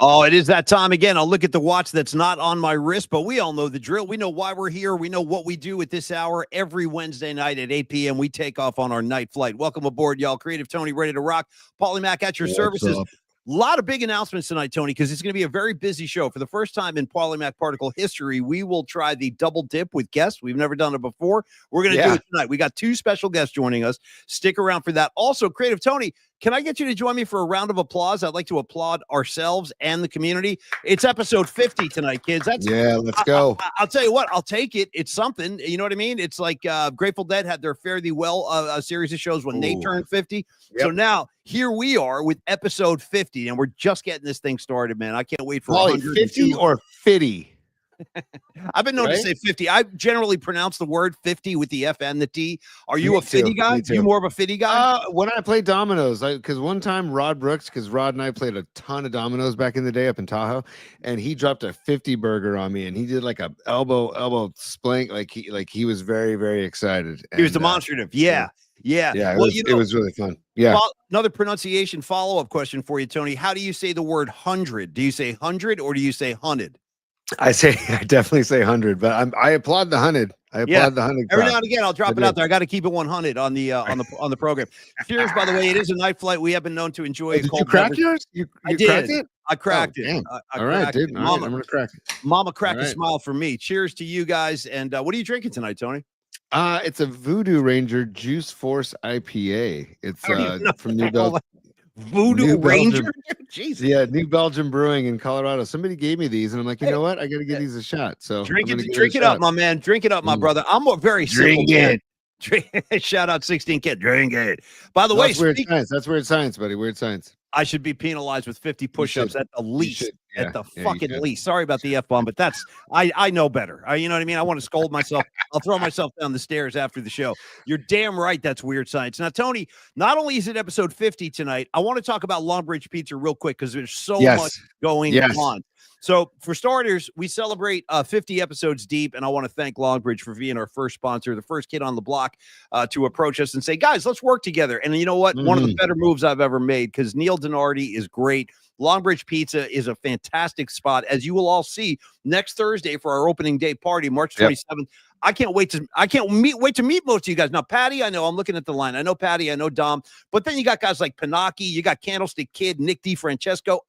Oh, it is that time again. I'll look at the watch that's not on my wrist, but we all know the drill. We know why we're here. We know what we do at this hour. Every Wednesday night at 8 p.m., we take off on our night flight. Welcome aboard, y'all. Creative Tony, ready to rock. Paulie Mac at your services. Up? A lot of big announcements tonight, Tony, because it's going to be a very busy show. For the first time in Paulie Mac Particle history, we will try the double dip with guests. We've never done it before. We're going to do it tonight. We got two special guests joining us. Stick around for that. Also, Creative Tony, can I get you to join me for a round of applause? I'd like to applaud ourselves and the community. It's episode 50 tonight, kids. Let's go. I'll tell you what, I'll take it. It's something. You know what I mean? It's like Grateful Dead had their Fare Thee Well series of shows when they turned 50. Yep. So now here we are with episode 50, and we're just getting this thing started, man. I can't wait for 50 or 50. I've been known to say 50. I generally pronounce the word 50 with the F and the T. Are you a 50 guy? You more of a 50 guy? When I play dominoes, because one time Rod Brooks, because Rod and I played a ton of dominoes back in the day up in Tahoe, and he dropped a 50 burger on me, and he did like a elbow splink, like he was very, very excited. He was demonstrative. Yeah. It was really fun. Yeah. Another pronunciation follow-up question for you, Tony. How do you say the word 100? Do you say 100 or do you say hunted? I definitely say 100, but I applaud the 100. I applaud the 100. Every now and again, I'll drop it out there. I got to keep it 100 on the program. Cheers, by the way. It is a night flight. We have been known to enjoy. Did you crack yours? I did. Cracked it? I cracked it. All right, dude. I'm gonna crack it. Mama cracked a smile for me. Cheers to you guys. And what are you drinking tonight, Tony? It's a Voodoo Ranger Juice Force IPA. It's from New Belgium. Voodoo Ranger? Jesus. Yeah, New Belgium Brewing in Colorado. Somebody gave me these, and I'm like, you know what? I got to give these a shot. So drink it up, my man. Drink it up, my brother. I'm a very simple kid. Shout out 16 kid. Drink it. By the way, that's weird science. That's weird science, buddy. Weird science. I should be penalized with 50 push-ups at the least. At the fucking least. Sorry about the F-bomb, but that's I know better. You know what I mean? I want to scold myself. I'll throw myself down the stairs after the show. You're damn right that's weird science. Now, Tony, not only is it episode 50 tonight, I want to talk about Longbridge Pizza real quick because there's so much going on. So, for starters, we celebrate 50 episodes deep, and I want to thank Longbridge for being our first sponsor, the first kid on the block to approach us and say, guys, let's work together. And you know what? One of the better moves I've ever made because Neil Donardi is great. Longbridge Pizza is a fantastic spot, as you will all see next Thursday for our opening day party, March 27th. I can't wait to meet most of you guys. Now, Patty, I know I'm looking at the line. I know Patty, I know Dom, but then you got guys like Panaki, you got Candlestick Kid, Nick DeFrancesco,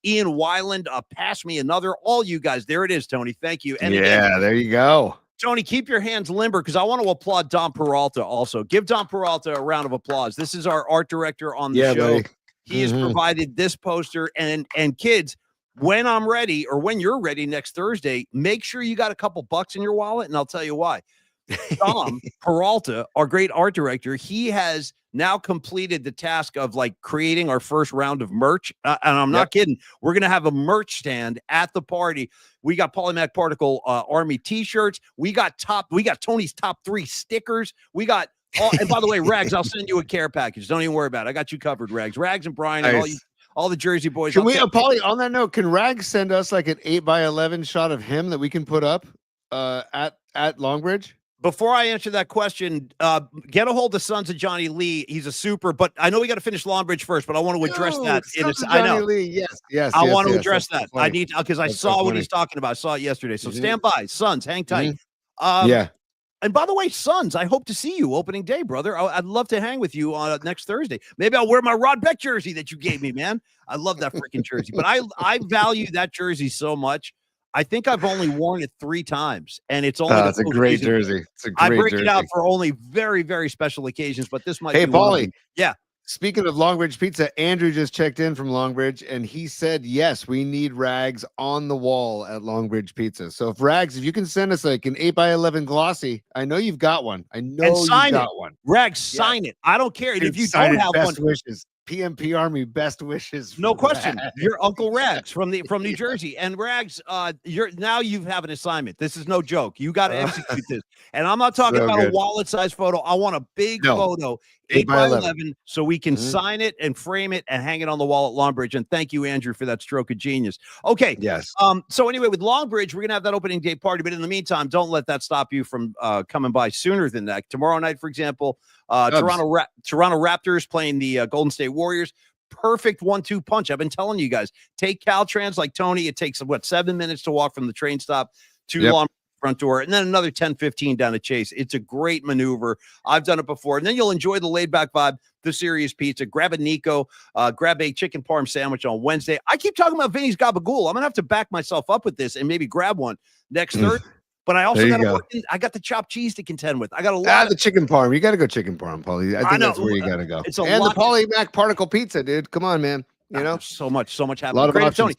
Ian Weiland, pass me another. All you guys, there it is, Tony. Thank you. And again, there you go. Tony, keep your hands limber because I want to applaud Dom Peralta also. Give Dom Peralta a round of applause. This is our art director on the show. Buddy. He has provided this poster and kids. When I'm ready or when you're ready next Thursday, make sure you got a couple bucks in your wallet, and I'll tell you why. Dom Peralta, our great art director, he has now completed the task of like creating our first round of merch. And I'm not kidding. We're going to have a merch stand at the party. We got Paulie Mac Particle Army t-shirts. We got Tony's top 3 stickers. We got and by the way, Rags, I'll send you a care package. Don't even worry about it. I got you covered, Rags. Rags and Brian and all the Jersey boys. Can we, Paulie, on that note, can Rags send us like an 8x11 shot of him that we can put up at Longbridge? Before I answer that question, get a hold of Sons of Johnny Lee. He's a super, but I know we got to finish Longbridge first, but I want to address that. I know. Lee, yes. I want to address that. I need because I saw what he's talking about. I saw it yesterday. So stand by. Sons, hang tight. And by the way, Sons, I hope to see you opening day, brother. I'd love to hang with you on next Thursday. Maybe I'll wear my Rod Beck jersey that you gave me, man. I love that freaking jersey. But I value that jersey so much. I think I've only worn it 3 times, and it's only. It's a great jersey. It's a great jersey. I break it out for only very, very special occasions, but this might. Hey, Paulie. Yeah. Speaking of Longbridge Pizza, Andrew just checked in from Longbridge, and he said, yes, we need Rags on the wall at Longbridge Pizza. So if Rags, if you can send us like an 8x11 glossy, I know you've got one. I know you've got one. Rags, sign it. I don't care. And if you don't have best wishes. PMP Army, best wishes. No question. Rags. You're Uncle Rags from New Jersey. And Rags, you have an assignment. This is no joke. You got to execute this. And I'm not talking about a wallet-sized photo. I want a big photo, 8x11, so we can sign it and frame it and hang it on the wall at Longbridge. And thank you, Andrew, for that stroke of genius. Okay. Yes. So anyway, with Longbridge, we're going to have that opening day party. But in the meantime, don't let that stop you from coming by sooner than that. Tomorrow night, for example, Toronto Raptors playing the Golden State Warriors. perfect 1-2 punch. I've been telling you guys, take Caltrans like Tony. It takes 7 minutes to walk from the train stop to Long front door, and then another 10-15 down the Chase. It's a great maneuver. I've done it before. And then you'll enjoy the laid back vibe, the serious pizza. Grab a Nico, grab a chicken parm sandwich on Wednesday. I keep talking about Vinny's Gabagool. I'm gonna have to back myself up with this and maybe grab one next Thursday. But I also got to work. I got the chopped cheese to contend with. I got a lot. The chicken parm. You got to go chicken parm, Paulie. I think that's where you got to go. It's and the Paulie Mac particle pizza, dude. Come on, man. You know, so much happening. A lot of options. Tony.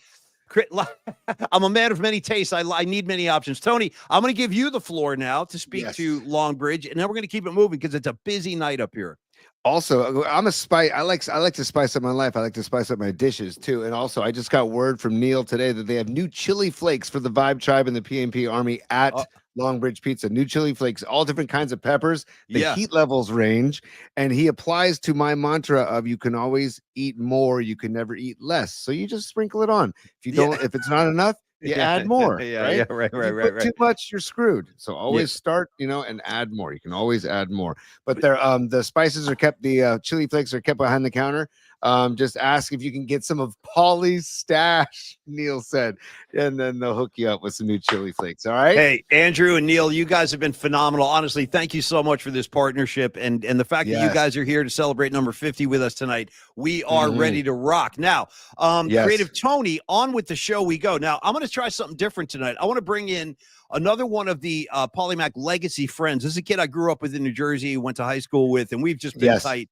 I'm a man of many tastes. I need many options. Tony, I'm going to give you the floor now to speak to Longbridge, and then we're going to keep it moving because it's a busy night up here. Also, I'm a spice. I like to spice up my life. I like to spice up my dishes too. And also, I just got word from Neil today that they have new chili flakes for the Vibe Tribe and the PMP Army at Longbridge Pizza. New chili flakes, all different kinds of peppers. The heat levels range, and he applies to my mantra of you can always eat more, you can never eat less. So you just sprinkle it on. If you don't, if it's not enough, you add more. Right. Too much, you're screwed. So always start, and add more. You can always add more. But they're the spices are kept. The chili flakes are kept behind the counter. Just ask if you can get some of Paulie's stash, Neil said, and then they'll hook you up with some new chili flakes. All right. Hey, Andrew and Neil, you guys have been phenomenal. Honestly, thank you so much for this partnership and the fact that you guys are here to celebrate number 50 with us tonight. We are ready to rock. Now, Creative Tony, on with the show we go. Now, I'm going to try something different tonight. I want to bring in another one of the Polymac legacy friends. This is a kid I grew up with in New Jersey, went to high school with, and we've just been tight.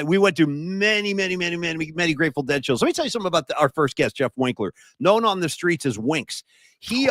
We went to many Grateful Dead shows. Let me tell you something about our first guest, Jeff Winkler, known on the streets as Winks. He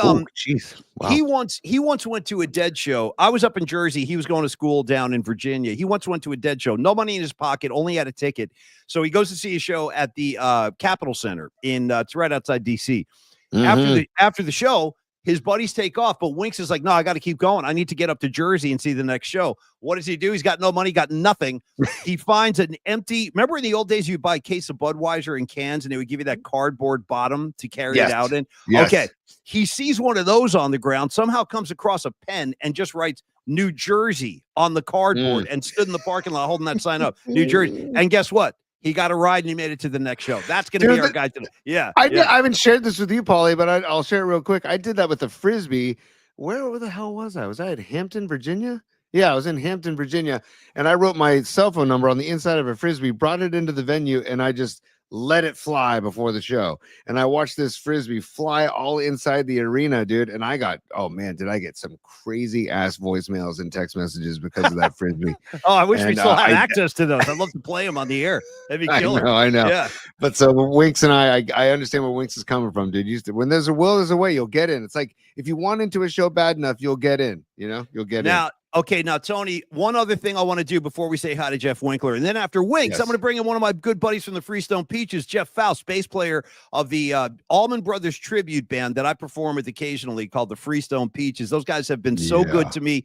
he once went to a Dead show. I was up in Jersey. He was going to school down in Virginia. He once went to a Dead show. No money in his pocket, only had a ticket. So he goes to see a show at the Capitol Center it's right outside DC. After the show, his buddies take off, but Winks is like, no, I got to keep going. I need to get up to Jersey and see the next show. What does he do? He's got no money, got nothing. He finds an empty, remember in the old days, you'd buy a case of Budweiser in cans and they would give you that cardboard bottom to carry it out in? Okay. He sees one of those on the ground, somehow comes across a pen and just writes New Jersey on the cardboard and stood in the parking lot holding that sign up, New Jersey. And guess what? He got a ride and he made it to the next show. That's going to be our guy today. Yeah. I haven't shared this with you, Paulie, but I'll share it real quick. I did that with the Frisbee. Where the hell was I? Was I at Hampton, Virginia? Yeah, I was in Hampton, Virginia. And I wrote my cell phone number on the inside of a Frisbee, brought it into the venue, and I just let it fly before the show. And I watched this Frisbee fly all inside the arena, dude. And I got, did I get some crazy ass voicemails and text messages because of that Frisbee? I wish we still had access to those. I'd love to play them on the air. That'd be killer. I know. Yeah. But so Winks and I understand where Winks is coming from, dude. When there's a will, there's a way. You'll get in. It's like if you want into a show bad enough, you'll get in. You'll get in. Okay, now, Tony, one other thing I want to do before we say hi to Jeff Winkler. And then after Winks, I'm going to bring in one of my good buddies from the Freestone Peaches, Jeff Faust, bass player of the Allman Brothers tribute band that I perform with occasionally called the Freestone Peaches. Those guys have been so good to me.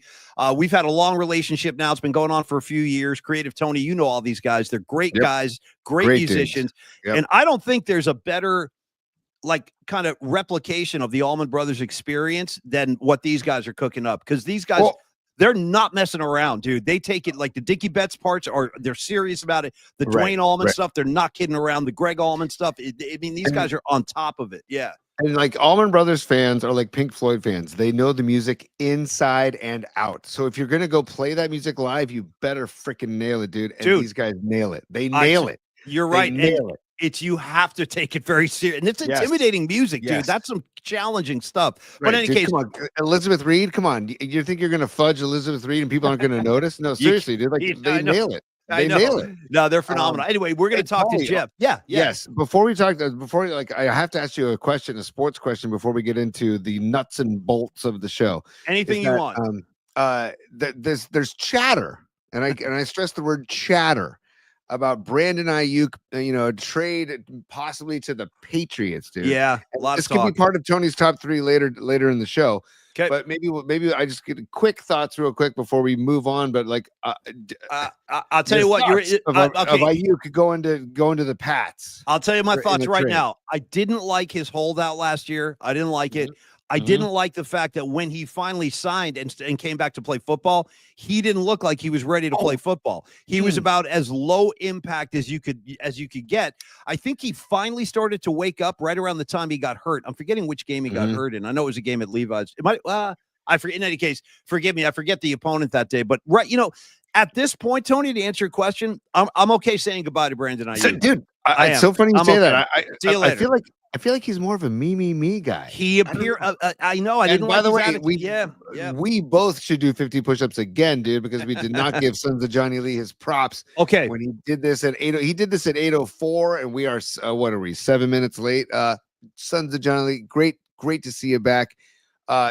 We've had a long relationship now. It's been going on for a few years. Creative Tony, you know all these guys. They're great guys, great musicians. And I don't think there's a better kind of replication of the Allman Brothers experience than what these guys are cooking up. Because these guys... they're not messing around, dude. They take it like the Dickie Betts parts, or they're serious about it. The Dwayne Allman stuff, they're not kidding around. The Greg Allman stuff, these guys are on top of it. Yeah. And like Allman Brothers fans are like Pink Floyd fans. They know the music inside and out. So if you're going to go play that music live, you better freaking nail it, dude. And these guys nail it. They nail it. You're right. You have to take it very serious. And it's intimidating music, dude. That's some challenging stuff. But in any case, come on. Elizabeth Reed, come on. You think you're going to fudge Elizabeth Reed and people aren't going to notice? No, seriously, dude. They nail it. They nail it. No, they're phenomenal. Anyway, we're going to talk to Jeff. Yes. Before we talk, I have to ask you a question, a sports question, before we get into the nuts and bolts of the show. Anything you want. There's chatter, and I stress the word chatter about Brandon Aiyuk, trade possibly to the Patriots, dude. Yeah, a lot this of talk. Could be part of Tony's top three later in the show. Okay, but maybe I just get quick thoughts real quick before we move on. But I'll tell you what, of Aiyuk going to the Pats. I'll tell you my thoughts right now. I didn't like his holdout last year. I didn't like it. I didn't like the fact that when he finally signed and came back to play football, he didn't look like he was ready to play football. He was about as low impact as you could get. I think he finally started to wake up right around the time he got hurt. I'm forgetting which game he got hurt in. I know it was a game at Levi's. It might I forget. In any case, forgive me. I forget the opponent that day. But at this point, Tony, to answer your question, I'm okay saying goodbye to Brandon Aiyuk. So, dude, it's so funny you say that. See you later. I feel like he's more of a me guy. He appeared. I know. I didn't. By the way, we both should do 50 push-ups again, dude, because we did not give Sons of Johnny Lee his props. Okay, when he did this at 8, he did this at 8:04, and we are what are we 7 minutes late? Sons of Johnny Lee, great to see you back.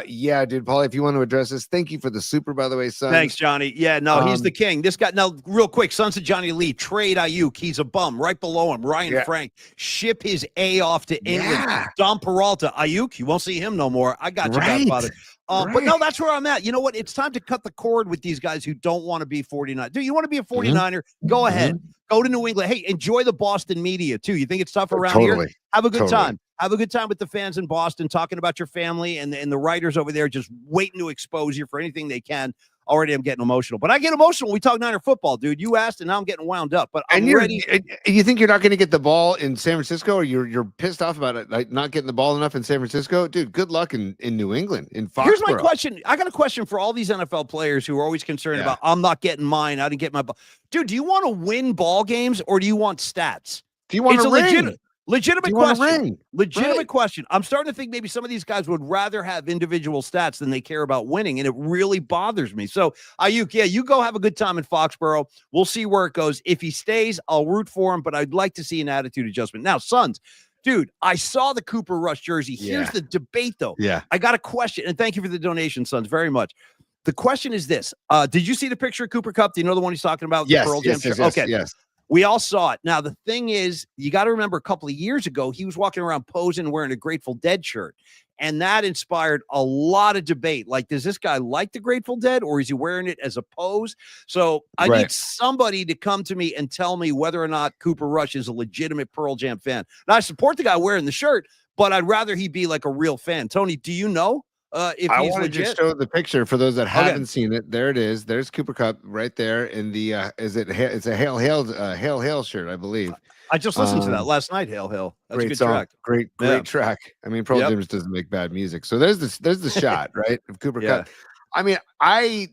Yeah, dude, Paulie, if you want to address this, thank you for the super, by the way, son. Thanks, Johnny. Yeah, no, he's the king. This guy, now, real quick, Sons of Johnny Lee, trade Aiyuk. He's a bum. Right below him, Ryan Frank. Ship his A off to England. Dom Peralta. Aiyuk, you won't see him no more. I got you, Godfather. But no, that's where I'm at. You know what? It's time to cut the cord with these guys who don't want to be 49. Do you want to be a 49er? Go ahead. Go to New England. Hey, enjoy the Boston media, too. You think it's tough around here? Have a good time. Have a good time with the fans in Boston, talking about your family and the writers over there just waiting to expose you for anything they can. Already, I'm getting emotional. But I get emotional when we talk Niner football, dude. You asked, and now I'm getting wound up. But I'm ready. You think you're not going to get the ball in San Francisco, or you're pissed off about it, like not getting the ball enough in San Francisco? Dude, good luck in New England, in Foxborough. Here's my question. I got a question for all these NFL players who are always concerned about, I'm not getting mine. I didn't get my ball. Dude, do you want to win ball games, or do you want stats? Do you want to ring? Legitimate question. Legitimate question. I'm starting to think maybe some of these guys would rather have individual stats than they care about winning, and it really bothers me. So, Aiyuk, you go have a good time in Foxborough. We'll see where it goes. If he stays, I'll root for him, but I'd like to see an attitude adjustment. Now, Sons, dude, I saw the Cooper Rush jersey. Here's the debate, though. Yeah. I got a question, and thank you for the donation, Sons, very much. The question is this. Did you see the picture of Cooper Kupp? Do you know the one he's talking about? Yes, the Pearl Jam shirt? Okay. Yes. We all saw it. Now, the thing is, you got to remember a couple of years ago, he was walking around posing wearing a Grateful Dead shirt. And that inspired a lot of debate. Like, does this guy like the Grateful Dead, or is he wearing it as a pose? So I need somebody to come to me and tell me whether or not Cooper Rush is a legitimate Pearl Jam fan. Now, I support the guy wearing the shirt, but I'd rather he be like a real fan. Tony, do you know? If I he's wanted legit? to show the picture for those that haven't seen it. There it is. There's Cooper Kupp right there in the it's a Hail shirt, I believe. I just listened to that last night. Hail. That's great a good song. track. Great track. I mean, Pearl Jam doesn't make bad music. So there's the shot, right, of Cooper Kupp. I mean, I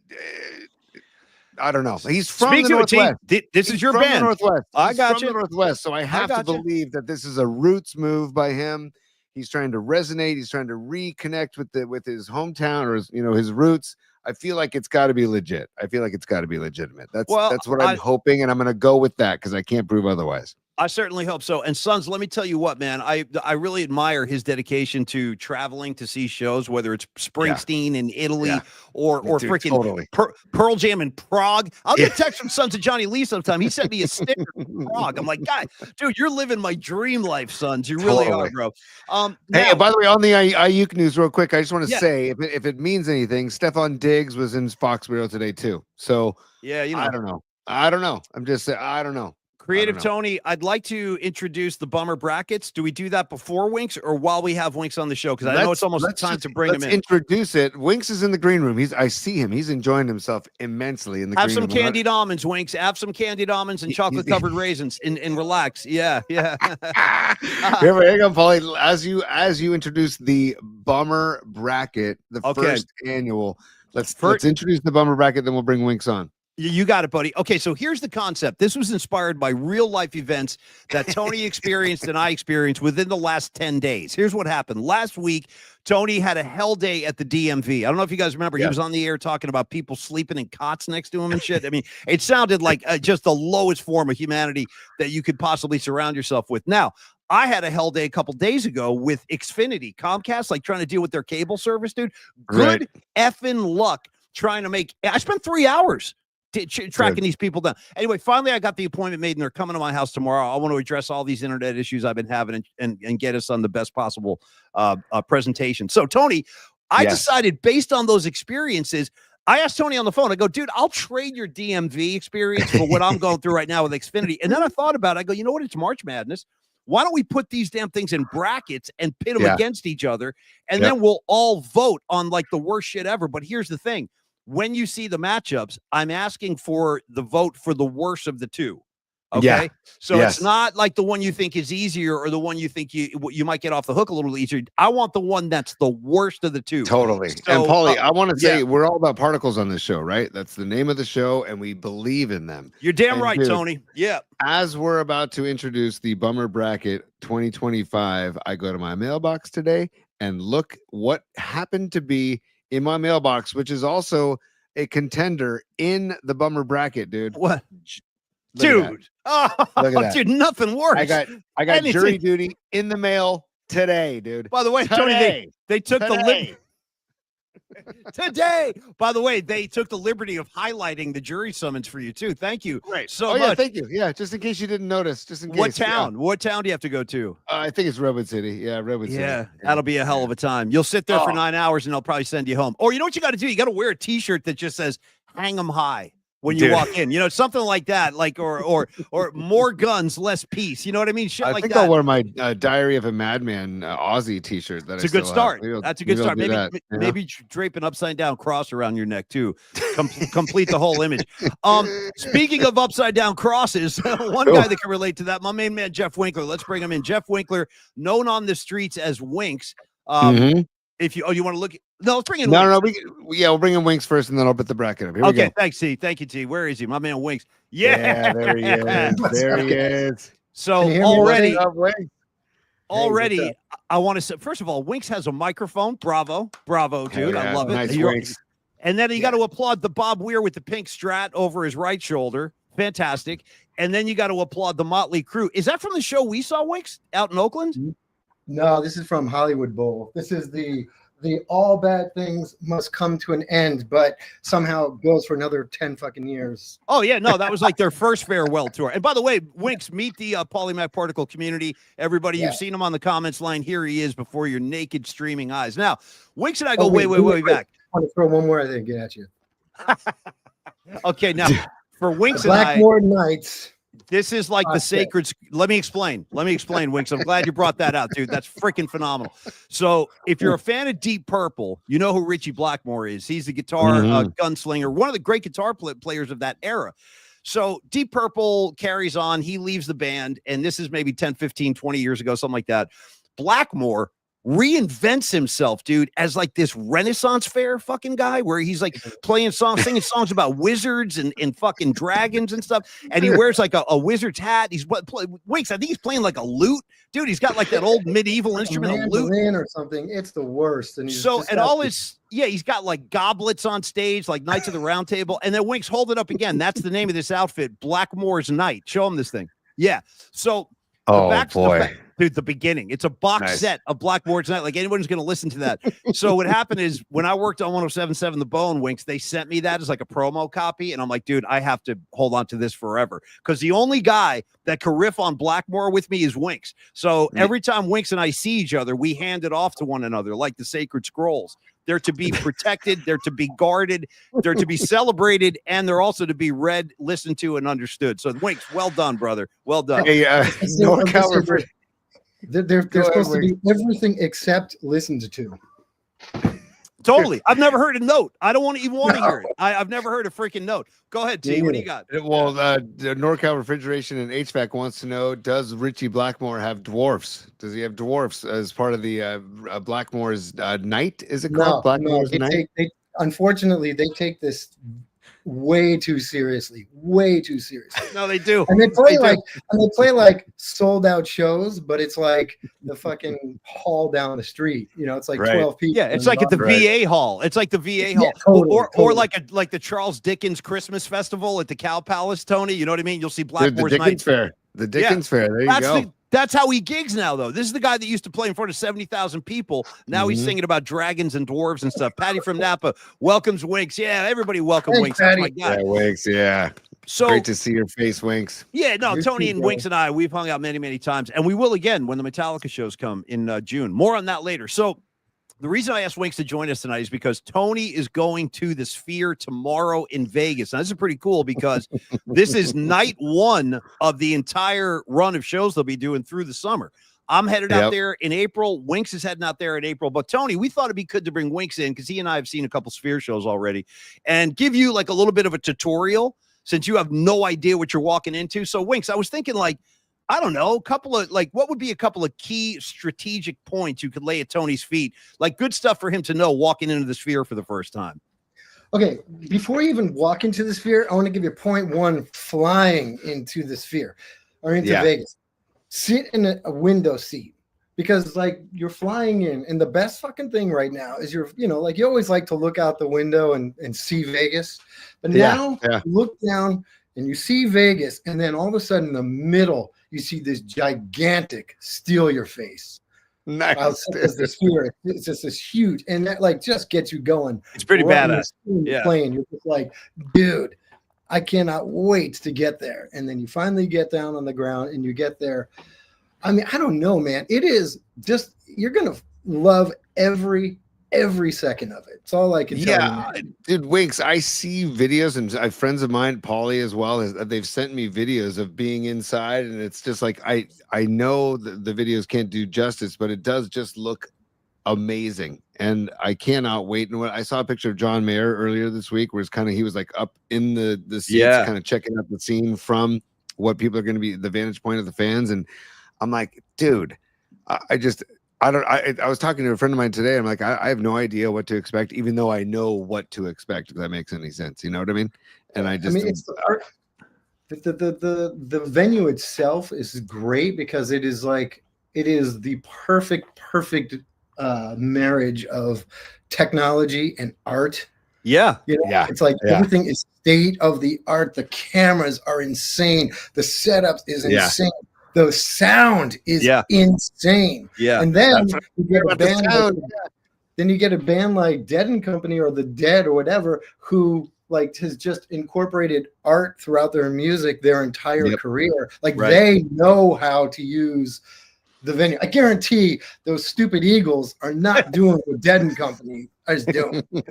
don't know. He's from the Northwest. This is your band. Northwest. I got you. The Northwest. So I have to believe that this is a roots move by him. He's trying to resonate. He's trying to reconnect with his hometown, or his roots. I feel like it's got to be legit. I feel like it's got to be legitimate. That's what I'm hoping, and I'm going to go with that because I can't prove otherwise. I certainly hope so. And Sons, let me tell you what, man, I really admire his dedication to traveling to see shows, whether it's Springsteen in Italy or freaking Pearl Jam in Prague. I'll get text from Sons of Johnny Lee sometime. He sent me a sticker from Prague. I'm like, God, dude, you're living my dream life, Sons. You really are, bro. Hey, by the way, on the Aiyuk news, real quick, I just want to say, if it means anything, Stephon Diggs was in Foxborough today too. So I don't know. I'm just saying, I don't know. Creative Tony, I'd like to introduce the bummer brackets. Do we do that before Winks or while we have Winks on the show? Because I know it's almost time to bring him in. Let's introduce it. Winks is in the green room. I see him. He's enjoying himself immensely in the green room. Have some candied almonds, Winks. Have some candied almonds and chocolate-covered raisins and relax. Yeah. Here, hang on, Paulie. As you introduce the bummer bracket, the first annual, let's introduce the bummer bracket, then we'll bring Winks on. You got it, buddy. Okay, so here's the concept. This was inspired by real life events that Tony experienced and I experienced within the last 10 days. Here's what happened. Last week, Tony had a hell day at the DMV. I don't know if you guys remember. He was on the air talking about people sleeping in cots next to him and shit. I mean, it sounded like just the lowest form of humanity that you could possibly surround yourself with. Now, I had a hell day a couple days ago with Xfinity, Comcast, like trying to deal with their cable service, dude. Good effing luck trying to make. I spent 3 hours tracking these people down. Anyway, finally, I got the appointment made, and they're coming to my house tomorrow. I want to address all these internet issues I've been having and get us on the best possible presentation. So, Tony, I decided based on those experiences, I asked Tony on the phone, I go, dude, I'll trade your DMV experience for what I'm going through right now with Xfinity. And then I thought about it. I go, you know what? It's March Madness. Why don't we put these damn things in brackets and pit them against each other, and then we'll all vote on like the worst shit ever. But here's the thing: when you see the matchups, I'm asking for the vote for the worst of the two. Okay, so it's not like the one you think is easier or the one you think you might get off the hook a little easier. I want the one that's the worst of the two. Totally. So, and Paulie, I want to say we're all about particles on this show, right? That's the name of the show, and we believe in them. You're damn right, dude, Tony. Yeah. As we're about to introduce the Bummer Bracket 2025, I go to my mailbox today and look what happened to be in my mailbox, which is also a contender in the Bummer Bracket, dude. What? Dude, dude, nothing worse. I got jury duty in the mail today, dude. By the way, Tony, they took the today. By the way, they took the liberty of highlighting the jury summons for you too. Thank you. Right. So much. Yeah, thank you. Yeah, just in case you didn't notice. Just in case. What town? What town do you have to go to? I think it's Redwood City. Yeah, Redwood City. Yeah, that'll be a hell of a time. You'll sit there for 9 hours and they'll probably send you home. Or you know what you got to do? You got to wear a T-shirt that just says "Hang 'em high" when you walk in, something like that, like or more guns, less peace. You know what I mean? Shit like that. I think I'll wear my Diary of a Madman Aussie T-shirt. That's a good start. That's a good start. Maybe drape an upside down cross around your neck too. Complete the whole image. Speaking of upside down crosses, one guy that can relate to that, my main man Jeff Winkler. Let's bring him in. Jeff Winkler, known on the streets as Winks. If you want to look, let's bring in. No, we'll bring in Winks first, and then I'll put the bracket up. Here we go. Thanks, T. Thank you, T. Where is he? My man Winks. Yeah, there he is. There he is. So already, I want to say, first of all, Winks has a microphone. Bravo, dude. I love it. Nice, Winks. And then you got to applaud the Bob Weir with the pink strat over his right shoulder. Fantastic. And then you got to applaud the Motley Crew. Is that from the show we saw, Winks, out in Oakland? No, this is from Hollywood Bowl. This is the all bad things must come to an end, but somehow goes for another 10 fucking years. Oh, yeah. No, that was like their first farewell tour. And by the way, Winks, meet the Polymath Particle community. Everybody, you've seen him on the comments line. Here he is before your naked streaming eyes. Now, Winks and I go way back. I want to throw one more thing at you. Okay, now, for Winks and I. Blackmore Nights. This is like the sacred. Let me explain, Winks. I'm glad you brought that out, dude. That's freaking phenomenal. So if you're a fan of Deep Purple, you know who Richie Blackmore is. He's the guitar gunslinger, one of the great guitar players of that era. So Deep Purple carries on. He leaves the band, and this is maybe 10, 15, 20 years ago, something like that. Blackmore reinvents himself, dude, as like this Renaissance fair fucking guy where he's like playing songs, singing songs about wizards and fucking dragons and stuff. And he wears like a wizard's hat. Winks, I think he's playing like a lute. Dude, he's got like that old medieval instrument, a lute or something. It's the worst. And he's he's got like goblets on stage, like Knights of the Round Table. And then Winks, hold it up again. That's the name of this outfit, Blackmore's Night. Show him this thing. Yeah. So dude, the beginning. It's a box set of Blackmore's Night. Like anyone's going to listen to that. So what happened is when I worked on 107.7 The Bone, Winks, they sent me that as like a promo copy. And I'm like, dude, I have to hold on to this forever. Because the only guy that can riff on Blackmore with me is Winks. So every time Winks and I see each other, we hand it off to one another like the sacred scrolls. They're to be protected. They're to be guarded. They're to be celebrated. And they're also to be read, listened to, and understood. So Winks, well done, brother. Well done. Hey, they're supposed to be everything except listened to. Totally. I've never heard a note. I don't even want to hear it. I've never heard a freaking note. Go ahead, T. What do you got? Well, the NorCal Refrigeration and HVAC wants to know, does Richie Blackmore have dwarfs? Does he have dwarfs as part of the Blackmore's Night? Is it called Blackmore's Night? Unfortunately, they take this way too seriously. No, they do. And they play like sold out shows, but it's like the fucking hall down the street. It's like 12 people. Yeah, it's like at the VA hall. It's like the VA hall. Totally. Or like the Charles Dickens Christmas Festival at the Cow Palace, Tony. You know what I mean? You'll see Blackmore's the Dickens Fair. The Dickens Fair. There you go. That's how he gigs now, though. This is the guy that used to play in front of 70,000 people. Now he's singing about dragons and dwarves and stuff. Patty from Napa welcomes Winks. Yeah, everybody welcome Winks. That's my guy. Yeah, Winks, yeah. So great to see your face, Winks. Yeah, no, Tony and Winks and I, we've hung out many, many times. And we will again when the Metallica shows come in June. More on that later. So the reason I asked Winks to join us tonight is because Tony is going to the Sphere tomorrow in Vegas. Now, this is pretty cool because this is night one of the entire run of shows they'll be doing through the summer. I'm headed out there in April. Winks is heading out there in April. But, Tony, we thought it'd be good to bring Winks in because he and I have seen a couple Sphere shows already and give you like a little bit of a tutorial since you have no idea what you're walking into. So, Winks, I was thinking like, I don't know, what would be a couple of key strategic points you could lay at Tony's feet? Like good stuff for him to know walking into the Sphere for the first time. Okay, before you even walk into the Sphere, I want to give you point one flying into the Sphere or into Vegas. Sit in a window seat because like you're flying in, and the best fucking thing right now is like you always like to look out the window and see Vegas, but now look down and you see Vegas, and then all of a sudden in the middle you see this gigantic steal your face. Nice. The Sphere, it's just this huge, and that like just gets you going. It's pretty badass. Playing, you're just like, dude, I cannot wait to get there. And then you finally get down on the ground and you get there. I mean, I don't know, man. It is just, you're gonna love every second of it. It's all I can tell you. Dude, Winks, I see videos, and I have friends of mine, Paulie as well, they've sent me videos of being inside, and it's just like I know the videos can't do justice, but it does just look amazing, and I cannot wait. And when I saw a picture of John Mayer earlier this week, where he was like up in the seats, kind of checking out the scene from what people are going to be the vantage point of the fans, and I'm like, dude, I was talking to a friend of mine today. I'm like, I have no idea what to expect, even though I know what to expect, if that makes any sense. You know what I mean? And it's the venue itself is great because it is the perfect marriage of technology and art. It's like everything is state of the art. The cameras are insane. The setup is insane. The sound is insane. And then you get a band like Dead and Company or The Dead or whatever, who like has just incorporated art throughout their music their entire career. Like they know how to use the venue. I guarantee those stupid Eagles are not doing what Dead and Company is doing. No,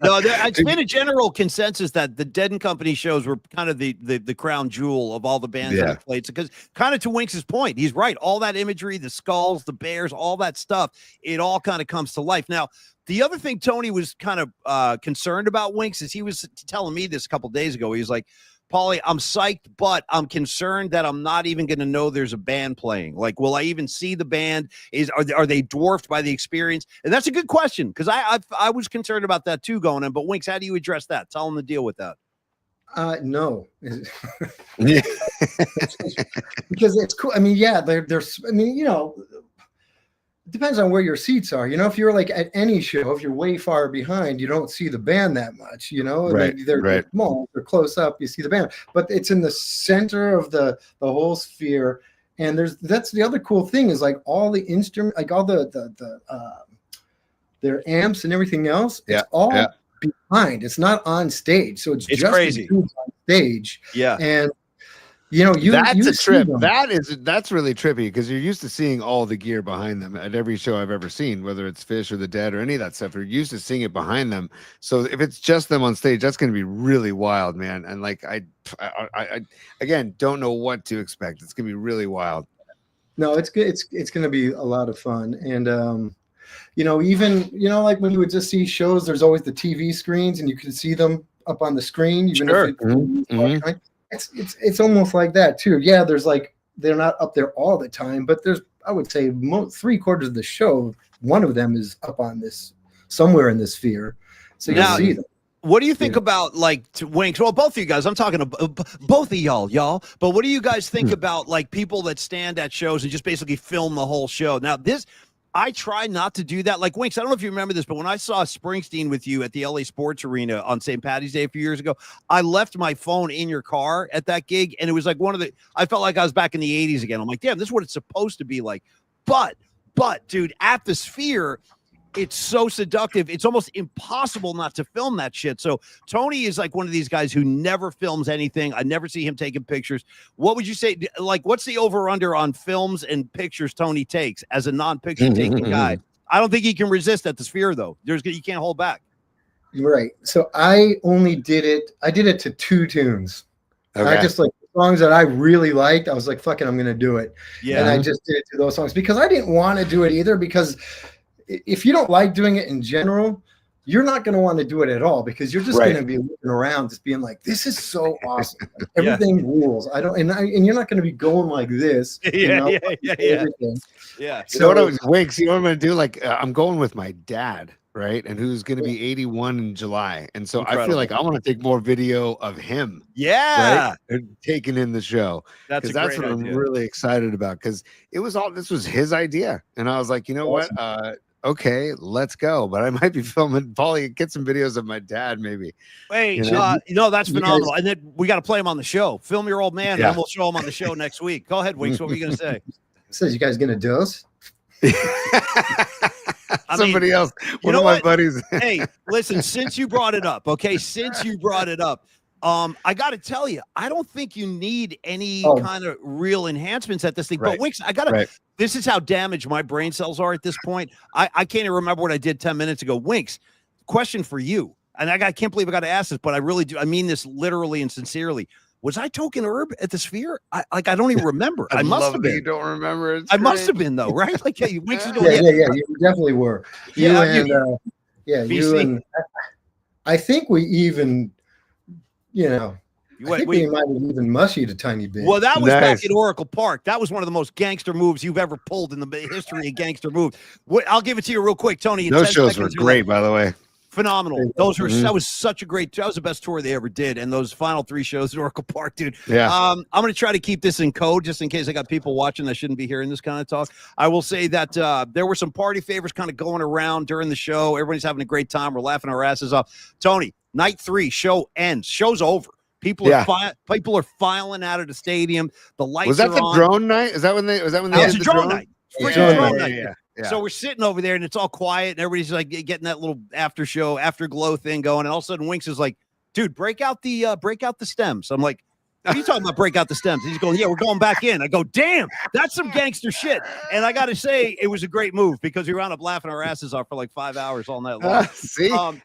it's been a general consensus that the Dead and Company shows were kind of the crown jewel of all the bands that have played. Because kind of to Winks's point, he's right. All that imagery, the skulls, the bears, all that stuff, it all kind of comes to life. Now, the other thing Tony was kind of concerned about, Winks, is he was telling me this a couple days ago. He was like, Paulie, I'm psyched, but I'm concerned that I'm not even going to know there's a band playing. Like, will I even see the band? Are they dwarfed by the experience? And that's a good question, because I was concerned about that too going in. But Winks, how do you address that? Tell them to deal with that. No, because it's cool. I mean, there's. I mean, it depends on where your seats are. If you're like at any show, if you're way far behind, you don't see the band that much. They're small, they're close up, you see the band, but it's in the center of the whole Sphere. And that's the other cool thing is like all the instrument, like all their amps and everything else. It's all behind. It's not on stage, so it's just crazy on stage. And that's a trip. That's really trippy because you're used to seeing all the gear behind them at every show I've ever seen, whether it's Fish or the Dead or any of that stuff. You're used to seeing it behind them. So if it's just them on stage, that's going to be really wild, man. And like I again don't know what to expect. It's going to be really wild. No, it's good. It's going to be a lot of fun. And even like when you would just see shows, there's always the TV screens and you can see them up on the screen. Even if it's almost like that too. Yeah, there's like they're not up there all the time, but there's I would say 3/4 of the show, one of them is up on this somewhere in the Sphere, so you see them. What do you think about like Winks? Well, both of you guys. I'm talking to both of y'all. But what do you guys think about like people that stand at shows and just basically film the whole show? Now I try not to do that. Like Winks, I don't know if you remember this, but when I saw Springsteen with you at the LA Sports Arena on St. Patty's Day a few years ago, I left my phone in your car at that gig. And it was like I felt like I was back in the 80s again. I'm like, damn, this is what it's supposed to be like. But dude, at the Sphere, it's so seductive. It's almost impossible not to film that shit. So Tony is like one of these guys who never films anything. I never see him taking pictures. What would you say? Like, what's the over under on films and pictures Tony takes as a non-picture taking guy? I don't think he can resist at the Sphere though. You can't hold back. Right. So I did it to 2 tunes. Okay. I just like songs that I really liked. I was like, fuck it, I'm gonna do it. Yeah. And I just did it to those songs because I didn't want to do it either, because if you don't like doing it in general, you're not going to want to do it at all, because you're just going to be looking around just being like, this is so awesome. Everything rules. And you're not going to be going like this. Yeah. So what Winks, you know what I'm going to do? Like, I'm going with my dad, right? And who's going to be 81 in July. And so I feel like I want to take more video of him. Yeah. Right? And taking in the show. That's what idea. I'm really excited about, because this was his idea. And I was like, you know what? Okay, let's go. But I might be filming, Paulie, get some videos of my dad, maybe. Wait, that's phenomenal. And then we got to play him on the show. Film your old man, and then we'll show him on the show next week. Go ahead, Winks. What were you going to say? Says you guys going to dose? Somebody else. One of my buddies. Hey, listen, since you brought it up, I got to tell you, I don't think you need any kind of real enhancements at this thing. But Winks, this is how damaged my brain cells are at this point. I can't even remember what I did 10 minutes ago. Winks, question for you. And I can't believe I got to ask this, but I really do. I mean this literally and sincerely. Was I token herb at the Sphere? I don't even remember. I must have been. You don't remember? I must have been though, right? Like, Winks is doing you definitely were. You and I think we even, I think we might have even mushied a tiny bit. Well, that was back at Oracle Park. That was one of the most gangster moves you've ever pulled in the history of gangster moves. I'll give it to you real quick, Tony. Those shows were great, by the way. Phenomenal. Those were that was such a great. That was the best tour they ever did. And those final 3 shows at Oracle Park, dude. Yeah. I'm going to try to keep this in code just in case I got people watching that shouldn't be hearing this kind of talk. I will say that there were some party favors kind of going around during the show. Everybody's having a great time. We're laughing our asses off. Tony, night 3, show ends. Show's over. People are filing out of the stadium. The lights was that the drone night? Is that when they? Was that when they? It was a drone night. Drone night. Yeah. So we're sitting over there and it's all quiet and everybody's like getting that little afterglow thing going. And all of a sudden Winks is like, dude, break out the stems. I'm like, what are you talking about? Break out the stems. He's going, yeah, we're going back in. I go, damn, that's some gangster shit. And I got to say, it was a great move because we wound up laughing our asses off for like 5 hours all night long.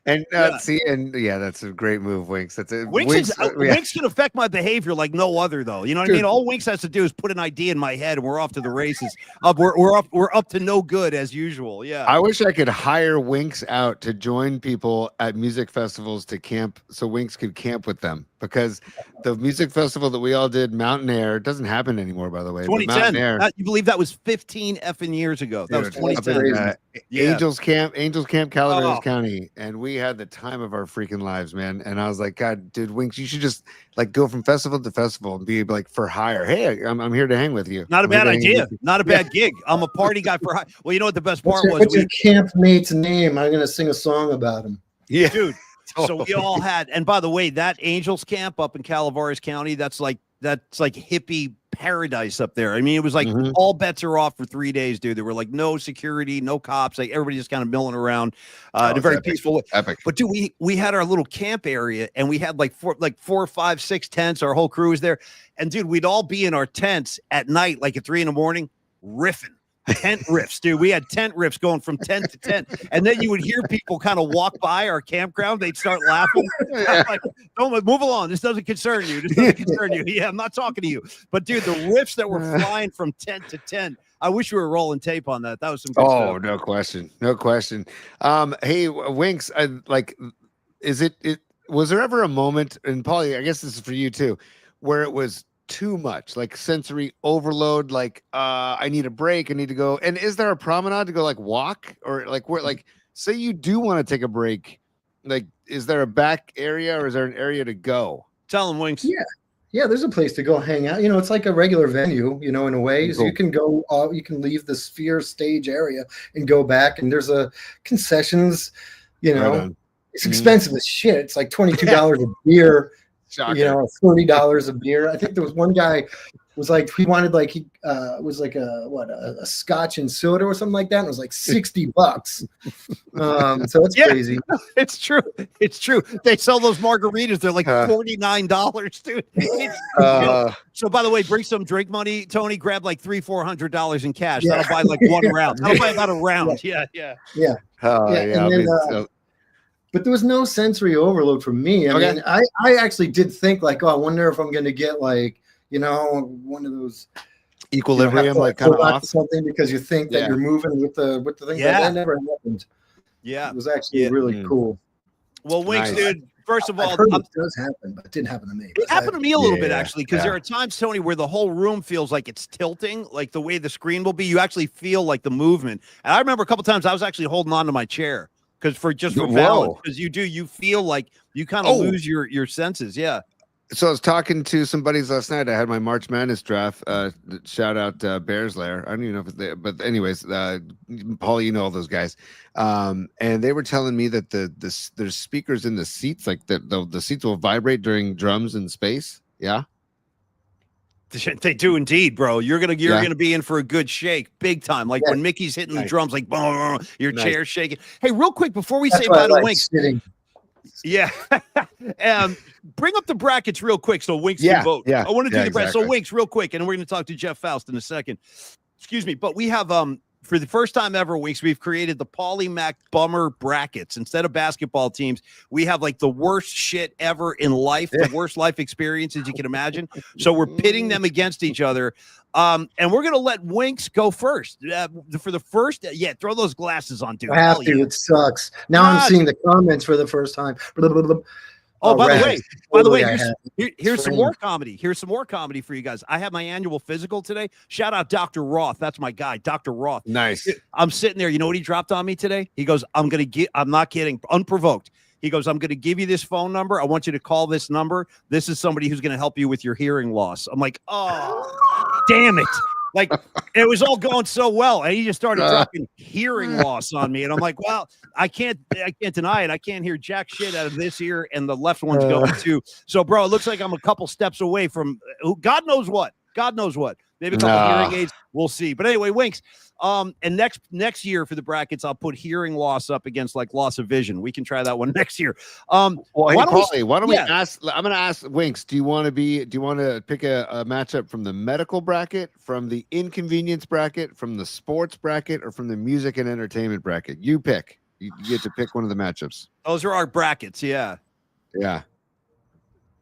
That's a great move, Winks. Winks can affect my behavior like no other, though. You know what I mean? All Winks has to do is put an idea in my head, and we're off to the races. We're up to no good as usual. Yeah. I wish I could hire Winks out to join people at music festivals to camp, so Winks could camp with them, because the music festival that we all did, Mountain Air, doesn't happen anymore, by the way. 2010. You believe that was 15 effing years ago? That was 2010. Angels Camp, Calaveras County, and we had the time of our freaking lives, man. And I was like, God, dude, Winks, you should just like go from festival to festival and be like for hire. Hey, I'm here to hang with you. Not a bad idea. Not a bad gig. I'm a party guy for hire. Well, you know what the best part was? What's your campmate's name? I'm gonna sing a song about him. Yeah, dude. So we all had, and by the way, that Angels Camp up in Calaveras County, that's like hippie paradise up there. I mean, it was like all bets are off for 3 days, dude. There were like no security, no cops, like everybody just kind of milling around in a very peaceful way. Epic. But dude, we had our little camp area, and we had like 4, 5, 6 tents. Our whole crew was there, and dude, we'd all be in our tents at night, like at 3 a.m, riffing. Tent riffs, dude. We had tent riffs going from tent to tent, and then you would hear people kind of walk by our campground. They'd start laughing. Like, don't move along. This doesn't concern you. This doesn't concern you. Yeah, I'm not talking to you. But dude, the riffs that were flying from tent to tent. I wish we were rolling tape on that. That was some good stuff. No question. Hey, Winks, was there ever a moment, and Paulie, I guess this is for you too, where it was too much, like sensory overload, like I need a break, I need to go? And is there a promenade to go like walk, or like where, like say you do want to take a break, like is there a back area or is there an area to go? Tell them, Winks. Yeah, there's a place to go hang out. It's like a regular venue, in a way. Cool. So you can go, you can leave the Sphere stage area and go back, and there's a concessions. It's expensive as shit. It's like $22 a beer. Shocker. $40 a beer. I think there was one guy was like he wanted like he was like a scotch and soda or something like that, and it was like $60. So it's crazy. It's true. It's true. They sell those margaritas. They're like $49, dude. So by the way, bring some drink money, Tony. Grab like $300-400 in cash. That'll buy like one round. That'll buy about a round. Yeah. But there was no sensory overload for me. I mean, I actually did think like, oh, I wonder if I'm going to get like, one of those equilibrium, like kind of off something, because you think that you're moving with the thing. Yeah, that never happened. Yeah, it was actually really cool. Well, Winks, dude. First of all, it does happen, but it didn't happen to me. It happened to me a little bit actually, because there are times, Tony, where the whole room feels like it's tilting, like the way the screen will be. You actually feel like the movement. And I remember a couple times I was actually holding on to my chair because for balance, because you feel like you kind of lose your senses. Yeah. So I was talking to some buddies last night. I had my March Madness draft. Shout out Bears Lair. I don't even know if it's there, but anyways, Paul, you know all those guys. And they were telling me that there's speakers in the seats, like the seats will vibrate during drums in space. Yeah. They do indeed, bro. You're gonna be in for a good shake, big time. Like when Mickey's hitting the drums, like boom, your chair's shaking. Hey, real quick before we say bye to Winks. Yeah. Bring up the brackets real quick so Winks can vote. Yeah. I want to do the brackets. So Winks, real quick, and we're going to talk to Jeff Faust in a second. Excuse me, but we have for the first time ever, Winks, we've created the Polymac Bummer brackets. Instead of basketball teams, we have like the worst shit ever in life, the worst life experiences you can imagine. So we're pitting them against each other. And we're going to let Winks go first. For the first, throw those glasses on, dude. I have to. It sucks. Now I'm seeing the comments for the first time. Oh, by the way, here's some more comedy. Here's some more comedy for you guys. I have my annual physical today. Shout out Dr. Roth. That's my guy, Dr. Roth. Nice. I'm sitting there. You know what he dropped on me today? He goes, I'm not kidding, unprovoked. He goes, I'm going to give you this phone number. I want you to call this number. This is somebody who's going to help you with your hearing loss. I'm like, oh, damn it. Like, it was all going so well, and he just started dropping hearing loss on me, and I'm like, well, I can't deny it. I can't hear jack shit out of this ear, and the left one's going too. So, bro, it looks like I'm a couple steps away from God knows what. God knows what. Maybe a couple hearing aids. We'll see. But anyway, Winks. And next year for the brackets, I'll put hearing loss up against like loss of vision. We can try that one next year. Why don't we ask? I'm going to ask Winks. Do you want to pick a matchup from the medical bracket, from the inconvenience bracket, from the sports bracket, or from the music and entertainment bracket? You pick. You get to pick one of the matchups. Those are our brackets. Yeah. Yeah.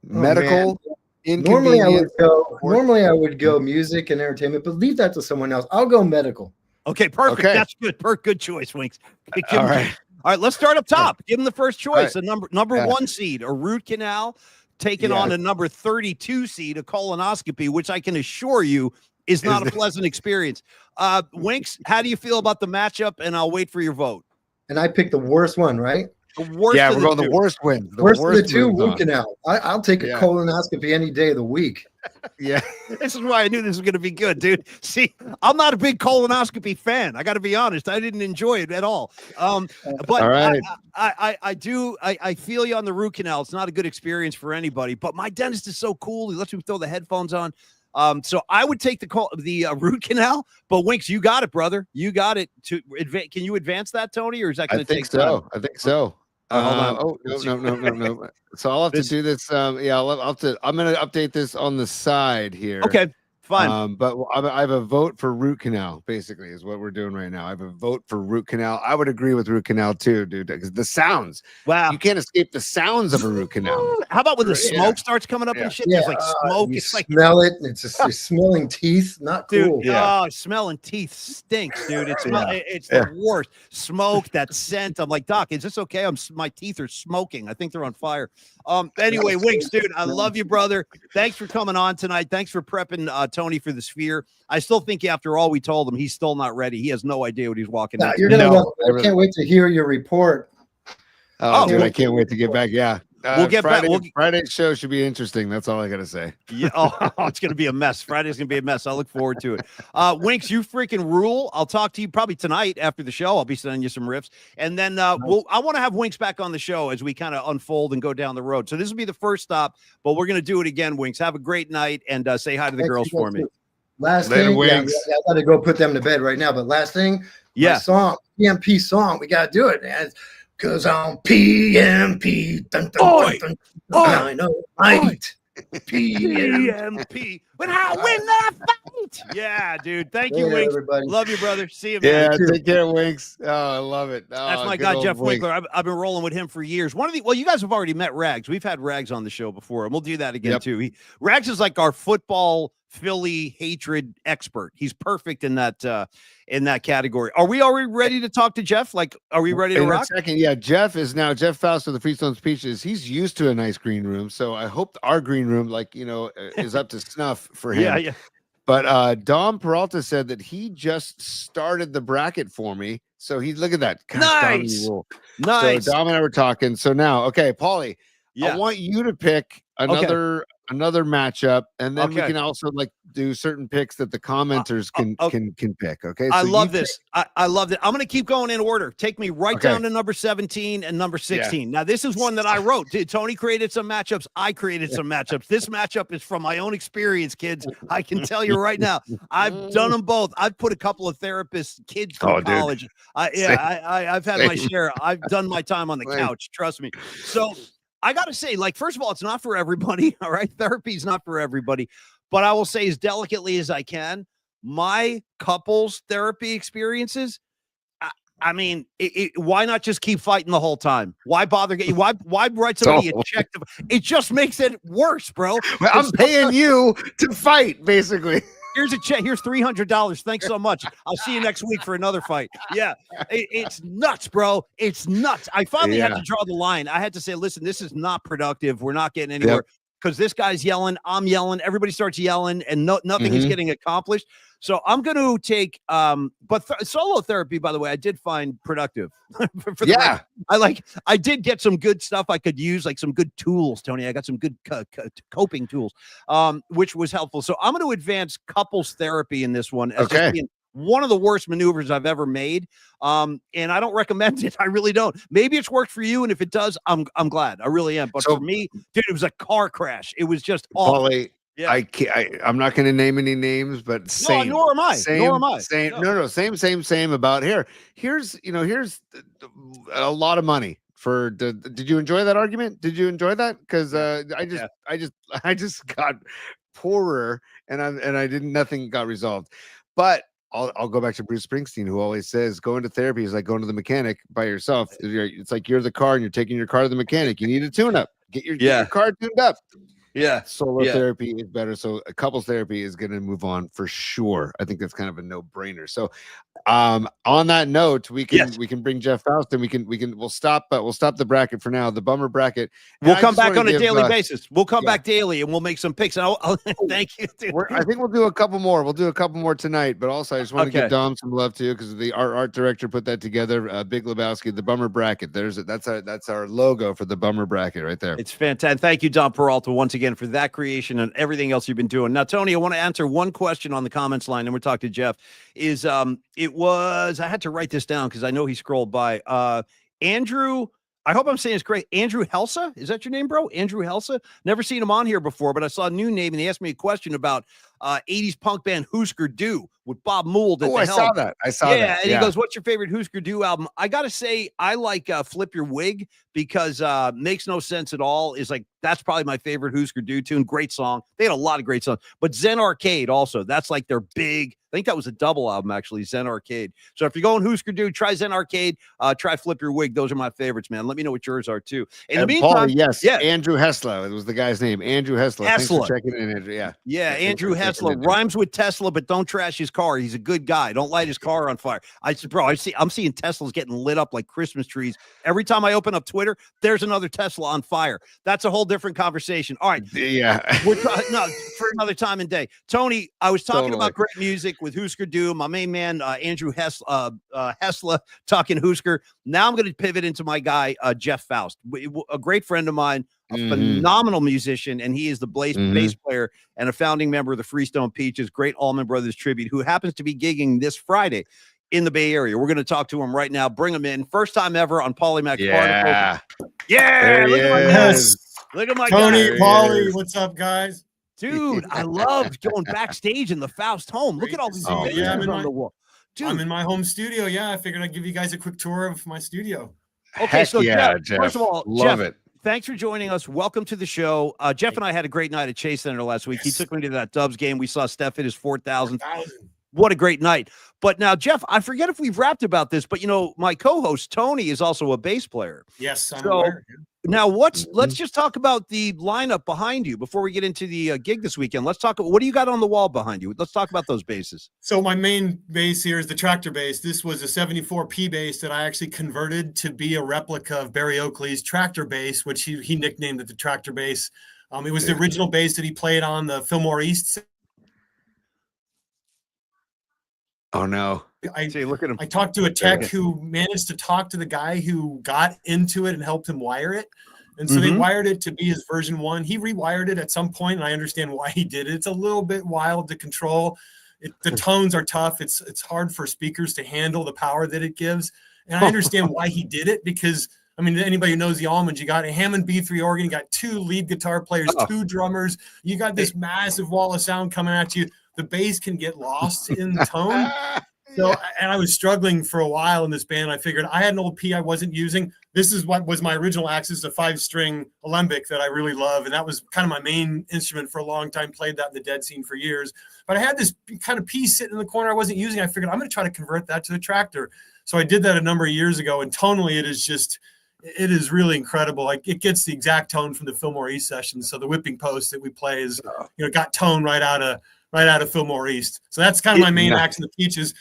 Medical. Normally I would go music and entertainment, but leave that to someone else. I'll go medical. Okay, perfect. Okay. That's good. Good choice, Winks. All right. Let's start up top. Give them the first choice. A number 1 seed, a root canal, taking on a number 32 seed, a colonoscopy, which I can assure you is not a pleasant experience. Winks, how do you feel about the matchup? And I'll wait for your vote. And I picked the worst one, right? We're going the worst win. Worst of the two, root canal. I'll take a colonoscopy any day of the week. Yeah. This is why I knew this was going to be good, dude. See, I'm not a big colonoscopy fan. I got to be honest. I didn't enjoy it at all. But all right. I feel you on the root canal. It's not a good experience for anybody, but my dentist is so cool. He lets me throw the headphones on. So I would take the root canal, but Winks, you got it, brother. You got it. Can you advance that, Tony, or is that going to take time? I think so. Hold on. No. So I'll have to do this. I'm going to update this on the side here. Okay, fine. But I have a vote for root canal, basically, is what we're doing right now. I have a vote for root canal. I would agree with root canal too, dude, because the sounds. Wow. You can't escape the sounds of a root canal. How about when the smoke starts coming up and shit? There's like smoke. It's like smell it. It's just you're smelling teeth. Not cool. Dude, smelling teeth stinks, dude. It's the worst. Smoke, that scent. I'm like, Doc, is this okay? My teeth are smoking. I think they're on fire. Anyway, Winks, dude, I love you, brother. Thanks for coming on tonight. Thanks for prepping Tony for the Sphere. I still think after all we told him, he's still not ready. He has no idea what he's walking into. You're gonna love it. I can't wait to hear your report. Oh, dude, I can't wait to get back. Yeah. We'll get back. Friday's show should be interesting. That's all I gotta say. Yeah. Oh, it's gonna be a mess. Friday's gonna be a mess. I look forward to it. Winks, you freaking rule. I'll talk to you probably tonight after the show. I'll be sending you some riffs, and then I want to have Winks back on the show as we kind of unfold and go down the road. So this will be the first stop, but we're gonna do it again. Winks, have a great night, and say hi to the girls for me. Last thing, I gotta go put them to bed right now. But last thing, song, PMP song, we gotta do it, man. Cause I'm PMP. Dun, dun, dun, dun, dun, I know fight. PMP. When I win that fight. Yeah, dude. Thank you, Winks. Everybody. Love you, brother. See you, man. Yeah, take care, Winks. Oh, I love it. That's my guy, Jeff Winkler. I've been rolling with him for years. Well, you guys have already met Rags. We've had Rags on the show before, and we'll do that again too. Rags is like our football Philly hatred expert. He's perfect in that category. Are we already ready to talk to Jeff? Like, are we ready to rock? Second, Jeff Faust of the Freestone Speeches. He's used to a nice green room, so I hope our green room, is up to snuff for him. Yeah. But Dom Peralta said that he just started the bracket for me. So look at that. Nice. So Nice. Dom and I were talking. So now, okay, Paulie, I want you to pick another matchup, and then we can also do certain picks that the commenters can pick. Okay, so I love this. I love it. I'm going to keep going in order. Take me down to number 17 and number 16. Now, this is one that I wrote. Tony created some matchups. I created some matchups. This matchup is from my own experience, kids. I can tell you right now. I've done them both. I've put a couple of therapists, kids through college. I've had my share. I've done my time on the couch. Trust me. So I got to say, first of all, it's not for everybody. All right. Therapy is not for everybody. But I will say as delicately as I can, my couples therapy experiences, I mean, why not just keep fighting the whole time? Why bother getting? Why write somebody a check? It just makes it worse, bro. Well, I'm paying you to fight, basically. Here's a check. Here's $300. Thanks so much. I'll see you next week for another fight. Yeah, it's nuts, bro. It's nuts. I finally had to draw the line. I had to say, listen, this is not productive. We're not getting anywhere because this guy's yelling. I'm yelling. Everybody starts yelling, and nothing is getting accomplished. So I'm going to take, but solo therapy, by the way, I did find productive. I did get some good stuff I could use, like some good tools, Tony. I got some good coping tools, which was helpful. So I'm going to advance couples therapy in this one as just being one of the worst maneuvers I've ever made. And I don't recommend it. I really don't. Maybe it's worked for you. And if it does, I'm glad. I really am. But for me, dude, it was a car crash. It was just awful. Yeah. I'm not going to name any names, but same. No, nor am I. Same. No. Same about here. Here's a lot of money for. Did you enjoy that argument? Did you enjoy that? Because I just got poorer, and nothing got resolved. But I'll go back to Bruce Springsteen, who always says going to therapy is like going to the mechanic by yourself. It's like you're the car and you're taking your car to the mechanic. You need a tune-up. Get your car tuned up. Yeah. Solo therapy is better. So couples therapy is going to move on for sure. I think that's kind of a no-brainer. So on that note, we can bring Jeff Faust and we'll stop the bracket for now, the bummer bracket. We'll come back on a daily basis. We'll come back daily and we'll make some picks. And I'll thank you. I think we'll do a couple more. We'll do a couple more tonight, but also I just want to give Dom some love too, because the art director put that together. Big Lebowski, the bummer bracket. That's our logo for the bummer bracket right there. It's fantastic. Thank you, Dom Peralta, once again for that creation and everything else you've been doing. Now, Tony, I want to answer one question on the comments line, and we're talking to Jeff. I had to write this down because I know he scrolled by. Andrew, I hope I'm saying it's great. Andrew Helsa, is that your name, bro? Andrew Helsa. Never seen him on here before, but I saw a new name, and he asked me a question about 80s punk band Husker Du with Bob Mould at the helm. I saw that. And he goes, "What's your favorite Husker Du album?" I gotta say, I like "Flip Your Wig" because "Makes No Sense at All" is that's probably my favorite Husker Du tune. Great song. They had a lot of great songs, but Zen Arcade also. That's like their big. I think that was a double album actually, Zen Arcade. So if you're going Husker Du, try Zen Arcade. Try Flip Your Wig. Those are my favorites, man. Let me know what yours are too. In the meantime, Paul, Andrew Hessler. It was the guy's name. Andrew Hessler. Thanks for checking in, Andrew. Yeah, Andrew Hessler rhymes with Tesla, but don't trash his car. car. He's a good guy. Don't light his car on fire. I'm seeing Teslas getting lit up like Christmas trees. Every time I open up Twitter, there's another Tesla on fire. That's a whole different conversation. All right. Yeah. No, for another time and day. Tony, I was talking about great music with Husker Du, my main man, Andrew Hessler, talking Husker. Now I'm going to pivot into my guy, Jeff Faust, a great friend of mine, a phenomenal musician, and he is the bass player and a founding member of the Freestone Peaches, great Allman Brothers tribute, who happens to be gigging this Friday in the Bay Area. We're going to talk to him right now. Bring him in. First time ever on Polymac. Yeah. Yeah. Look at my guys. Look at my Tony, guy. Paulie, what's up, guys? Dude, I love going backstage in the Faust home. Look at all these pictures on the wall. Dude. I'm in my home studio. Yeah, I figured I'd give you guys a quick tour of my studio. Okay, so Jeff, first of all, love it. Thanks for joining us. Welcome to the show. Jeff and I had a great night at Chase Center last week. He took me to that Dubs game. We saw Steph hit his 4,000. What a great night. But now, Jeff, I forget if we've rapped about this, but, my co-host, Tony, is also a bass player. Yes, I'm aware. Now, let's just talk about the lineup behind you before we get into the gig this weekend. Let's talk about what do you got on the wall behind you? Let's talk about those basses. So my main bass here is the tractor bass. This was a 74P bass that I actually converted to be a replica of Barry Oakley's tractor bass, which he nicknamed it the tractor bass. It was the original bass that he played on the Fillmore East. Oh no. Look at him. I talked to a tech who managed to talk to the guy who got into it and helped him wire it. And so they wired it to be his version 1. He rewired it at some point, and I understand why he did it. It's a little bit wild to control. The tones are tough. It's hard for speakers to handle the power that it gives. And I understand why he did it, because anybody who knows the Almonds, you got a Hammond B3 organ, you got 2 lead guitar players, 2 drummers, you got this massive wall of sound coming at you. The bass can get lost in tone. So, and I was struggling for a while in this band. I figured I had an old P I wasn't using. This is what was my original Axis, a 5-string alembic that I really love. And that was kind of my main instrument for a long time. Played that in the dead scene for years. But I had this kind of piece sitting in the corner I wasn't using. I figured I'm going to try to convert that to the tractor. So I did that a number of years ago. And tonally, it is really incredible. Like, it gets the exact tone from the Fillmore East session. So the whipping post that we play is, got tone right out of Fillmore East. So that's kind of my main axe in the Peaches.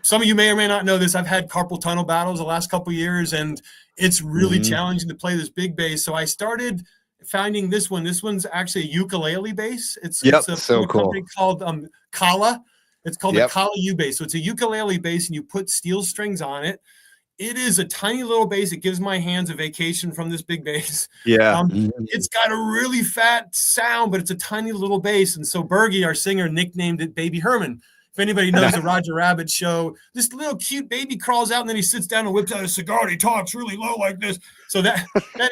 Some of you may or may not know this. I've had carpal tunnel battles the last couple of years, and it's really challenging to play this big bass. So I started finding this one. This one's actually a ukulele bass. It's a company called Kala. It's called the Kala U bass. So it's a ukulele bass, and you put steel strings on it. It is a tiny little bass. It gives my hands a vacation from this big bass. Yeah. It's got a really fat sound, but it's a tiny little bass. And so Bergie, our singer, nicknamed it Baby Herman. If anybody knows the Roger Rabbit show, this little cute baby crawls out and then he sits down and whips out a cigar and he talks really low like this. So that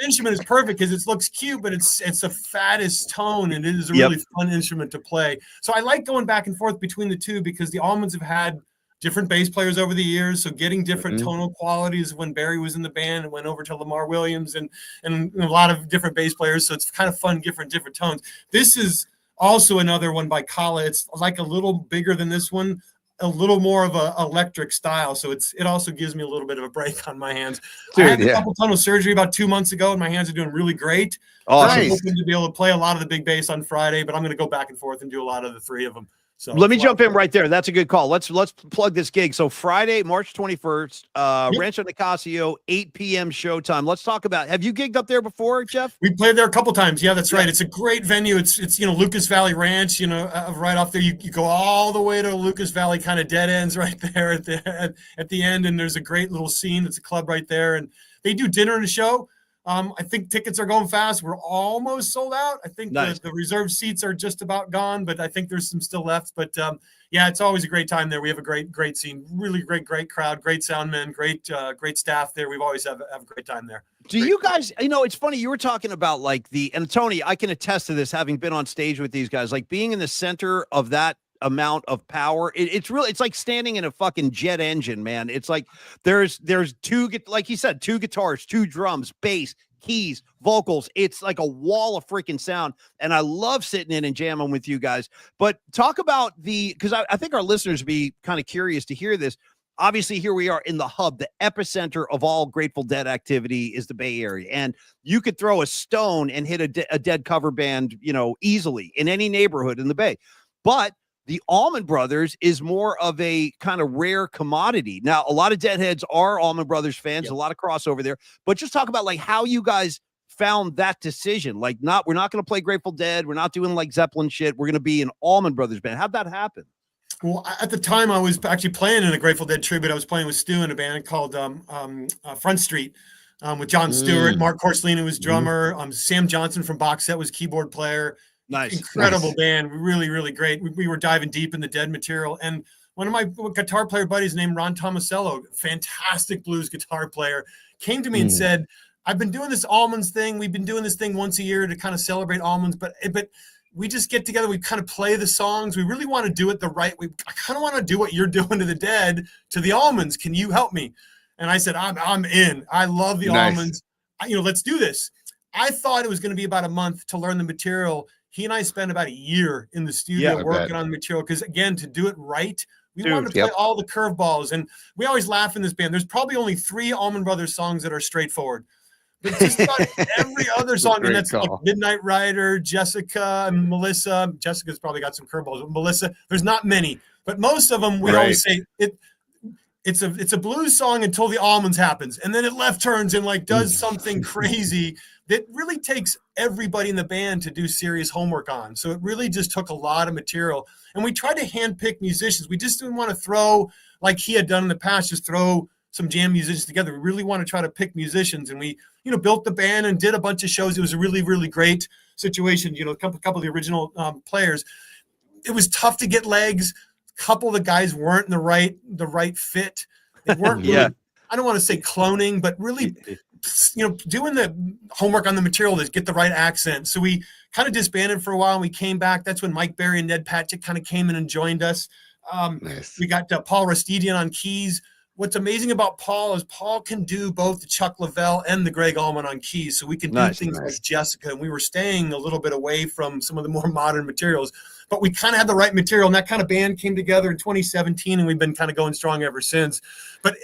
instrument is perfect because it looks cute, but it's the fattest tone, and it is a really fun instrument to play. So I like going back and forth between the two because the Almonds have had different bass players over the years. So getting different tonal qualities. When Barry was in the band and went over to Lamar Williams and a lot of different bass players. So it's kind of fun, different tones. This is also another one by Kala. It's like a little bigger than this one, a little more of a electric style. So it also gives me a little bit of a break on my hands. Dude, I had a couple tunnel surgery about 2 months ago, and my hands are doing really great. Awesome. I'm hoping to be able to play a lot of the big bass on Friday, but I'm going to go back and forth and do a lot of the 3 of them. So let me jump in right there. That's a good call. Let's plug this gig. So Friday, March 21st, Rancho Nicasio, 8 p.m. showtime. Let's talk about, have you gigged up there before, Jeff? We played there a couple times. Yeah, that's right. It's a great venue. It's Lucas Valley Ranch, right off there. You go all the way to Lucas Valley, kind of dead ends right there at the end. And there's a great little scene. It's a club right there. And they do dinner and a show. I think tickets are going fast. We're almost sold out. I think the reserved seats are just about gone, but I think there's some still left. But yeah, it's always a great time there. We have a great scene, really great crowd, great sound men, great staff there. We've always have a great time there. Do you guys, it's funny, you were talking about and Tony, I can attest to this, having been on stage with these guys, like being in the center of that amount of power. It's like standing in a fucking jet engine, man. It's like there's 2, like you said, 2 guitars, 2 drums, bass, keys, vocals. It's like a wall of freaking sound. And I love sitting in and jamming with you guys. But talk about because I think our listeners would be kind of curious to hear this. Obviously, here we are in the hub, the epicenter of all Grateful Dead activity is the Bay Area. And you could throw a stone and hit a Dead cover band, easily in any neighborhood in the Bay. But the Allman Brothers is more of a kind of rare commodity. Now, a lot of Deadheads are Allman Brothers fans, a lot of crossover there, but just talk about like how you guys found that decision. Like, we're not going to play Grateful Dead. We're not doing like Zeppelin shit. We're going to be an Allman Brothers band. How'd that happen? Well, at the time I was actually playing in a Grateful Dead tribute. I was playing with Stu in a band called Front Street with John Stewart, Mark Horsley was drummer, Sam Johnson from Box Set was keyboard player. Nice. Incredible band. Really, really great. We were diving deep in the Dead material. And one of my guitar player buddies named Ron Tomasello, fantastic blues guitar player, came to me and said, I've been doing this almonds thing. We've been doing this thing once a year to kind of celebrate almonds, but we just get together. We kind of play the songs. We really want to do it the right way. I kind of want to do what you're doing to the Dead, to the almonds. Can you help me? And I said, I'm in. I love the almonds. Let's do this. I thought it was going to be about a month to learn the material. He and I spent about a year in the studio working on the material because, again, to do it right, we wanted to play all the curveballs. And we always laugh in this band. There's probably only 3 Allman Brothers songs that are straightforward. But just about every other song, and that's like Midnight Rider, Jessica, and Melissa. Jessica's probably got some curveballs. But Melissa, there's not many. But most of them, we always say it's a blues song until the almonds happens. And then it left turns and like does something crazy that really takes everybody in the band to do serious homework on. So it really just took a lot of material. And we tried to handpick musicians. We just didn't want to throw, like he had done in the past, just throw some jam musicians together. We really want to try to pick musicians. And we, built the band and did a bunch of shows. It was a really, really great situation. A couple of the original players. It was tough to get legs. A couple of the guys weren't in the right fit. They weren't really, I don't want to say cloning, but really doing the homework on the material to get the right accent. So we kind of disbanded for a while and we came back. That's when Mike Berry and Ned Patchett kind of came in and joined us. We got Paul Rastedian on keys. What's amazing about Paul is Paul can do both the Chuck Leavell and the Greg Allman on keys. So we can do things like Jessica, and we were staying a little bit away from some of the more modern materials, but we kind of had the right material, and that kind of band came together in 2017, and we've been kind of going strong ever since. But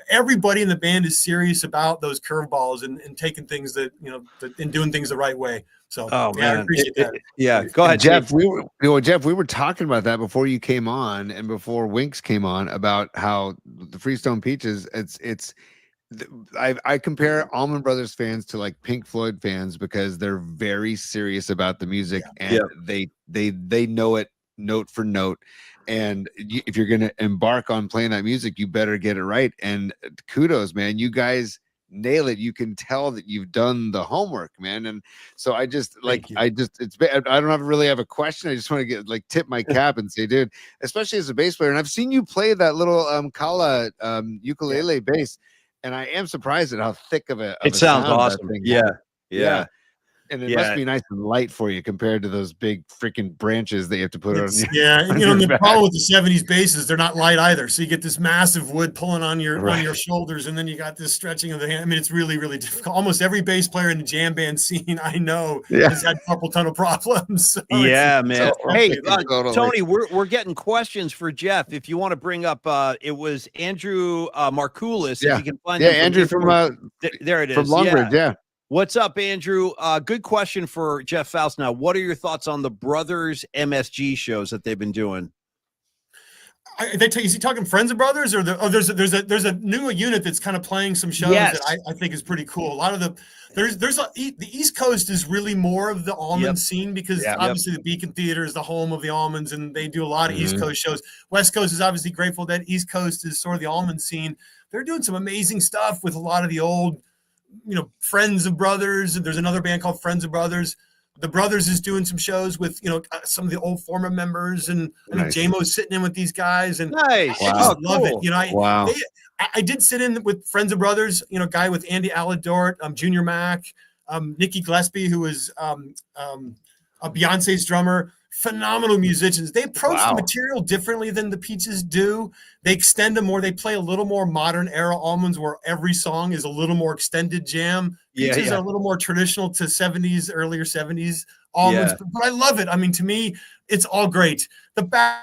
everybody in the band is serious about those curveballs and taking things and doing things the right way. So I appreciate that. Go ahead, Jeff. Jeff, we were talking about that before you came on and before Winks came on about how the Freestone Peaches. I compare Allman Brothers fans to like Pink Floyd fans because they're very serious about the music and they know it note for note. And if you're going to embark on playing that music, you better get it right. And kudos, man, you guys nail it. You can tell that you've done the homework, man. And so I don't really have a question. I just want to get tip my cap and say, dude, especially as a bass player. And I've seen you play that little Kala ukulele bass. And I am surprised at how thick of a sounds awesome. Yeah. And it must be nice and light for you compared to those big freaking branches that you have to put on. The problem with the 70s basses, they're not light either. So you get this massive wood pulling on your shoulders, and then you got this stretching of the hand. I mean, it's really, really difficult. Almost every bass player in the jam band scene I know has had a couple ton of problems. So man. Hey, totally. Tony, we're getting questions for Jeff. If you want to bring up, it was Andrew Markoulis. If you can find Andrew from there it is from Longbridge. What's up, Andrew? Good question for Jeff Faust. Now, what are your thoughts on the Brothers MSG shows that they've been doing? Is he talking Friends of Brothers, or there's a new unit that's kind of playing some shows that I think is pretty cool. A lot of the East Coast is really more of the almond scene because obviously the Beacon Theater is the home of the almonds, and they do a lot of East Coast shows. West Coast is obviously Grateful Dead. East Coast is sort of the almond scene. They're doing some amazing stuff with a lot of the old, Friends of Brothers. There's another band called Friends of Brothers. The Brothers is doing some shows with, some of the old former members, and JMO's sitting in with these guys, and I just love it. I did sit in with Friends of Brothers, guy with Andy Aladort, Junior Mac, Nikki Gillespie, who was Beyonce's drummer. Phenomenal musicians. They approach the material differently than the Peaches do. They extend them more. They play a little more modern era almonds, where every song is a little more extended jam. Peaches are a little more traditional to earlier 70s almonds. But I love it. I mean, to me, it's all great. The back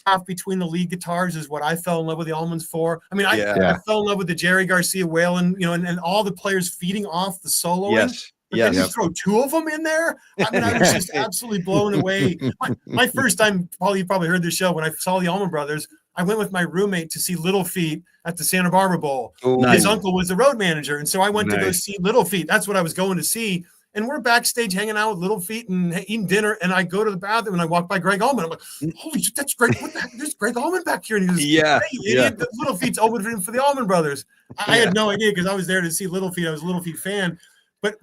half between the lead guitars is what I fell in love with the almonds for. I mean, I fell in love with the Jerry Garcia Whalen, and all the players feeding off the soloing. But they just throw 2 of them in there. I mean, I was just absolutely blown away. My first time, you probably heard this show, when I saw the Allman Brothers, I went with my roommate to see Little Feat at the Santa Barbara Bowl. His uncle was the road manager. And so I went to go see Little Feat. That's what I was going to see. And we're backstage hanging out with Little Feat and eating dinner. And I go to the bathroom and I walk by Greg Allman. I'm like, holy shit, that's great. What the heck? There's Greg Allman back here. And he goes, hey, idiot, Little Feat's opening for the Allman Brothers. I had no idea because I was there to see Little Feat. I was a Little Feat fan. But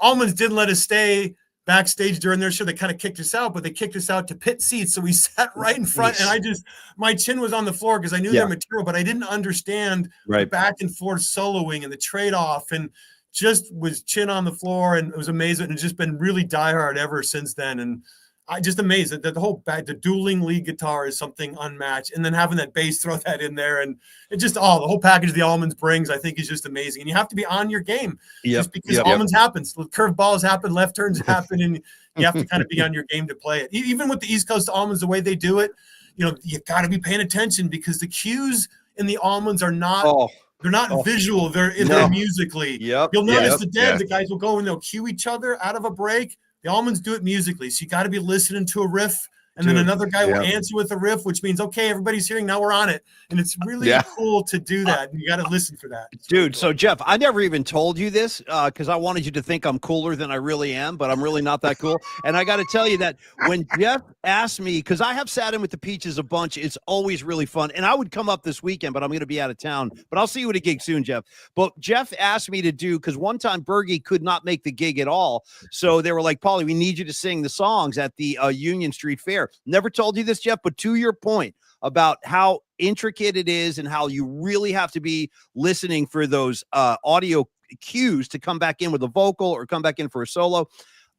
Allman's didn't let us stay backstage during their show. They kind of kicked us out, but they kicked us out to pit seats. So we sat right in front, and my chin was on the floor because I knew their material, but I didn't understand the back and forth soloing and the trade-off, and just was chin on the floor, and it was amazing. And just been really diehard ever since then. And I just amazed that the dueling lead guitar is something unmatched, and then having that bass, throw that in there, and it just the whole package the Allmans brings, I think, is just amazing. And you have to be on your game, just because Allmans happens, curve balls happen, left turns happen, and you have to kind of be on your game to play it. Even with the East Coast Allmans, the way they do it, you got to be paying attention because the cues in the Allmans are not. They're not visual. They're musically. You'll notice the guys will go and they'll cue each other out of a break. The Allmans do it musically, so you got to be listening to a riff, and then another guy will answer with a riff, which means, okay, everybody's hearing, now we're on it. And it's really cool to do that, and you got to listen for that. It's dude, so Jeff, I never even told you this because I wanted you to think I'm cooler than I really am, but I'm really not that cool. And I got to tell you that when Jeff asked me, because I have sat in with the Peaches a bunch, it's always really fun. And I would come up this weekend, but I'm going to be out of town. But I'll see you at a gig soon, Jeff. But Jeff asked me to do, because one time Bergie could not make the gig at all. So they were like, Paulie, we need you to sing the songs at the Union Street Fair. Never told you this, Jeff, but to your point about how intricate it is and how you really have to be listening for those audio cues to come back in with a vocal or come back in for a solo.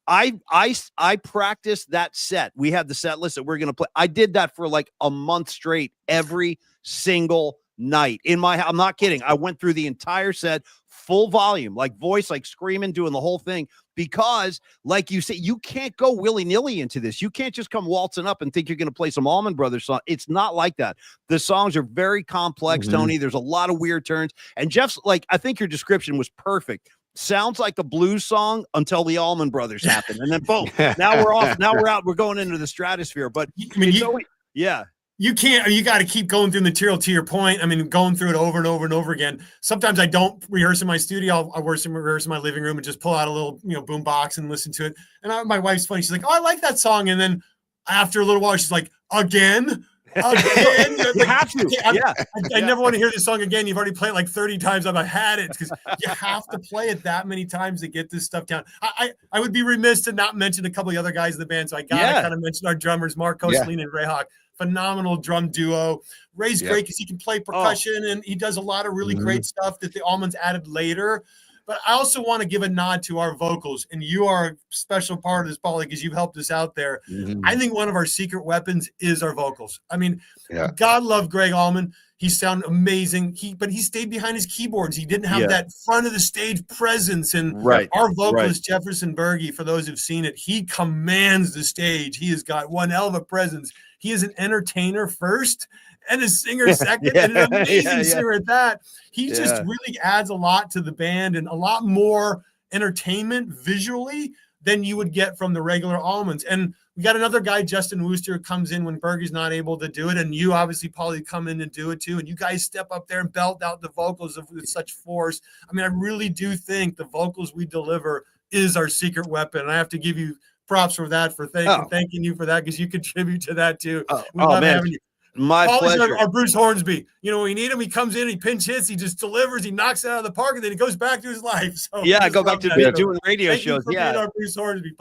I practiced that set. We had the set list that we're going to play. I did that for like a month straight, every single night in my house. I'm not kidding. I went through the entire set, full volume, like voice, like screaming, doing the whole thing. Because, like you say, you can't go willy-nilly into this. You can't just come waltzing up and think you're going to play some Allman Brothers song. It's not like that. The songs are very complex, Tony. There's a lot of weird turns. And Jeff's, like, I think your description was perfect. Sounds like a blues song until the Allman Brothers happen. And then, boom, now we're off. Now we're out. We're going into the stratosphere. But, I mean, you can't, you got to keep going through material, to your point. I mean, going through it over and over and over again. Sometimes I don't rehearse in my studio. I rehearse in my living room and just pull out a little, boom box and listen to it. And my wife's funny. She's like, oh, I like that song. And then after a little while, she's like, again. You have to. I never want to hear this song again. You've already played it like 30 times. I've had it, because you have to play it that many times to get this stuff down. I would be remiss to not mention a couple of the other guys in the band. So I got to kind of mention our drummers, Mark Koslin and Ray Hawk. Phenomenal drum duo. Ray's great because he can play percussion and he does a lot of really great stuff that the Allmans added later. But I also want to give a nod to our vocals, and you are a special part of this, Paulie, because you've helped us out there. I think one of our secret weapons is our vocals. I mean, God love Greg Allman. He sounded amazing. But he stayed behind his keyboards. He didn't have that front of the stage presence. And our vocalist, Jefferson Bergie, for those who've seen it, he commands the stage. He has got one hell of a presence. He is an entertainer first and a singer second, and an amazing singer at that. He just really adds a lot to the band and a lot more entertainment visually than you would get from the regular Allmans. And we got another guy, Justin Wooster, who comes in when Bergie's not able to do it. And you obviously probably come in and do it too. And you guys step up there and belt out the vocals with such force. I mean, I really do think the vocals we deliver is our secret weapon. And I have to give you props for that, for thanking you for that, because you contribute to that too. We love having you. My pleasure. Our Bruce Hornsby, we need him. He comes in, he pinch hits, he just delivers, he knocks it out of the park, and then he goes back to his life. So go back to doing radio shows. Our Bruce Hornsby,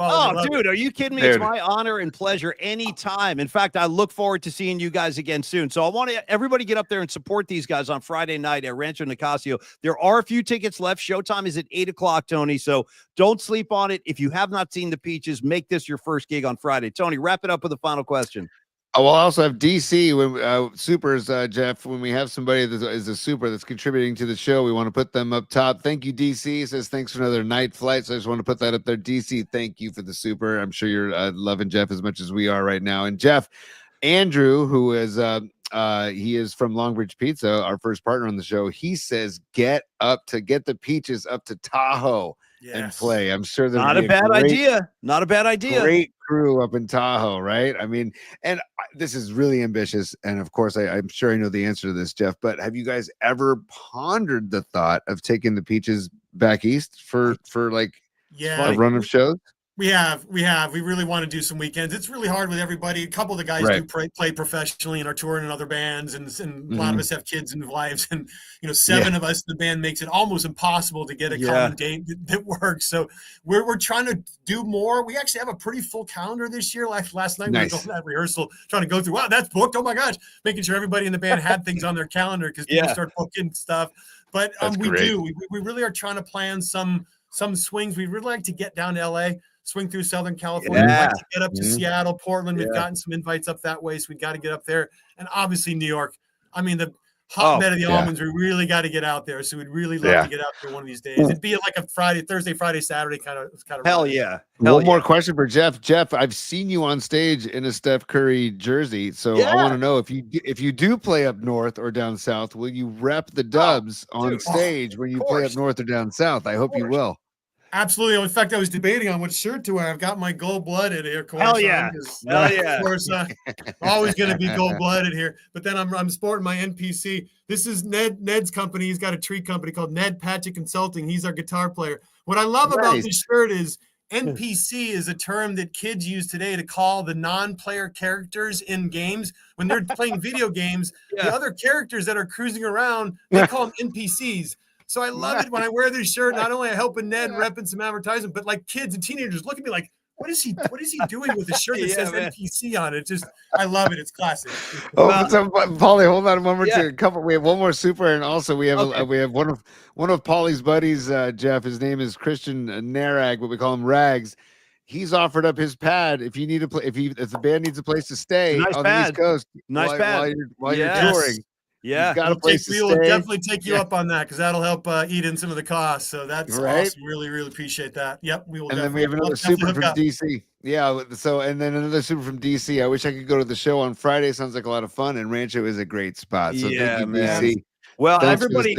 dude, are you kidding me? Dude. It's my honor and pleasure anytime. In fact, I look forward to seeing you guys again soon. So I want everybody get up there and support these guys on Friday night at Rancho Nicasio. There are a few tickets left. Showtime is at 8:00, Tony. So don't sleep on it. If you have not seen the Peaches, make this your first gig on Friday. Tony, wrap it up with a final question. We'll also have DC when supers, Jeff. When we have somebody that is a super that's contributing to the show, we want to put them up top. Thank you, DC. Says thanks for another night flight. So I just want to put that up there. DC, thank you for the super. I'm sure you're loving Jeff as much as we are right now. And Jeff, Andrew, who is he is from Longbridge Pizza, our first partner on the show. He says get the Peaches up to Tahoe and play. I'm sure there's not a bad idea. Not a bad idea. Great crew up in Tahoe, right? I mean, and this is really ambitious. And of course, I'm sure I know the answer to this, Jeff. But have you guys ever pondered the thought of taking the Peaches back east for like a run of shows? We really want to do some weekends. It's really hard with everybody. A couple of the guys do play professionally and are touring in other bands, and a lot of us have kids and wives, and 7 of us in the band makes it almost impossible to get a common date that works. So we're trying to do more. We actually have a pretty full calendar this year. Like last night, we were going at rehearsal, trying to go through. Wow, that's booked. Oh my gosh, making sure everybody in the band had things on their calendar because people start booking stuff. But we really are trying to plan some swings. We really like to get down to LA. Swing through Southern California, like to get up to Seattle, Portland. We've gotten some invites up that way, so we got to get up there. And obviously New York. I mean, the hotbed of the almonds. We really got to get out there. So we'd really love to get out there one of these days. It'd be like a Thursday, Friday, Saturday kind of. Hell yeah! One more question for Jeff. Jeff, I've seen you on stage in a Steph Curry jersey, so I want to know if you do play up north or down south, will you rep the Dubs on stage when you play up north or down south? I hope you will. Absolutely. In fact, I was debating on what shirt to wear. I've got my gold-blooded here. Hell yeah. Of course, always going to be gold-blooded here. But then I'm sporting my NPC. This is Ned's company. He's got a tree company called Ned Patchett Consulting. He's our guitar player. What I love about this shirt is NPC is a term that kids use today to call the non-player characters in games. When they're playing video games, the other characters that are cruising around, they call them NPCs. So I love it when I wear this shirt. Not only I helping Ned repping some advertisement, but like kids and teenagers look at me like, what is he doing with a shirt that says NPC on it? I love it. It's classic. So Paulie, hold on one more we have one more super, and also we have we have one of Paulie's buddies, Jeff. His name is Christian Narag, but we call him Rags. He's offered up his pad if you need if the band needs a place to stay on the East Coast while you're touring. Yeah, we will definitely take you up on that because that'll help eat in some of the costs. So that's awesome. Really, really appreciate that. Yep, we will. And then we have another super from DC. Yeah, so and then another super from DC. I wish I could go to the show on Friday. Sounds like a lot of fun, and Rancho is a great spot. So thank you, DC. Well, everybody.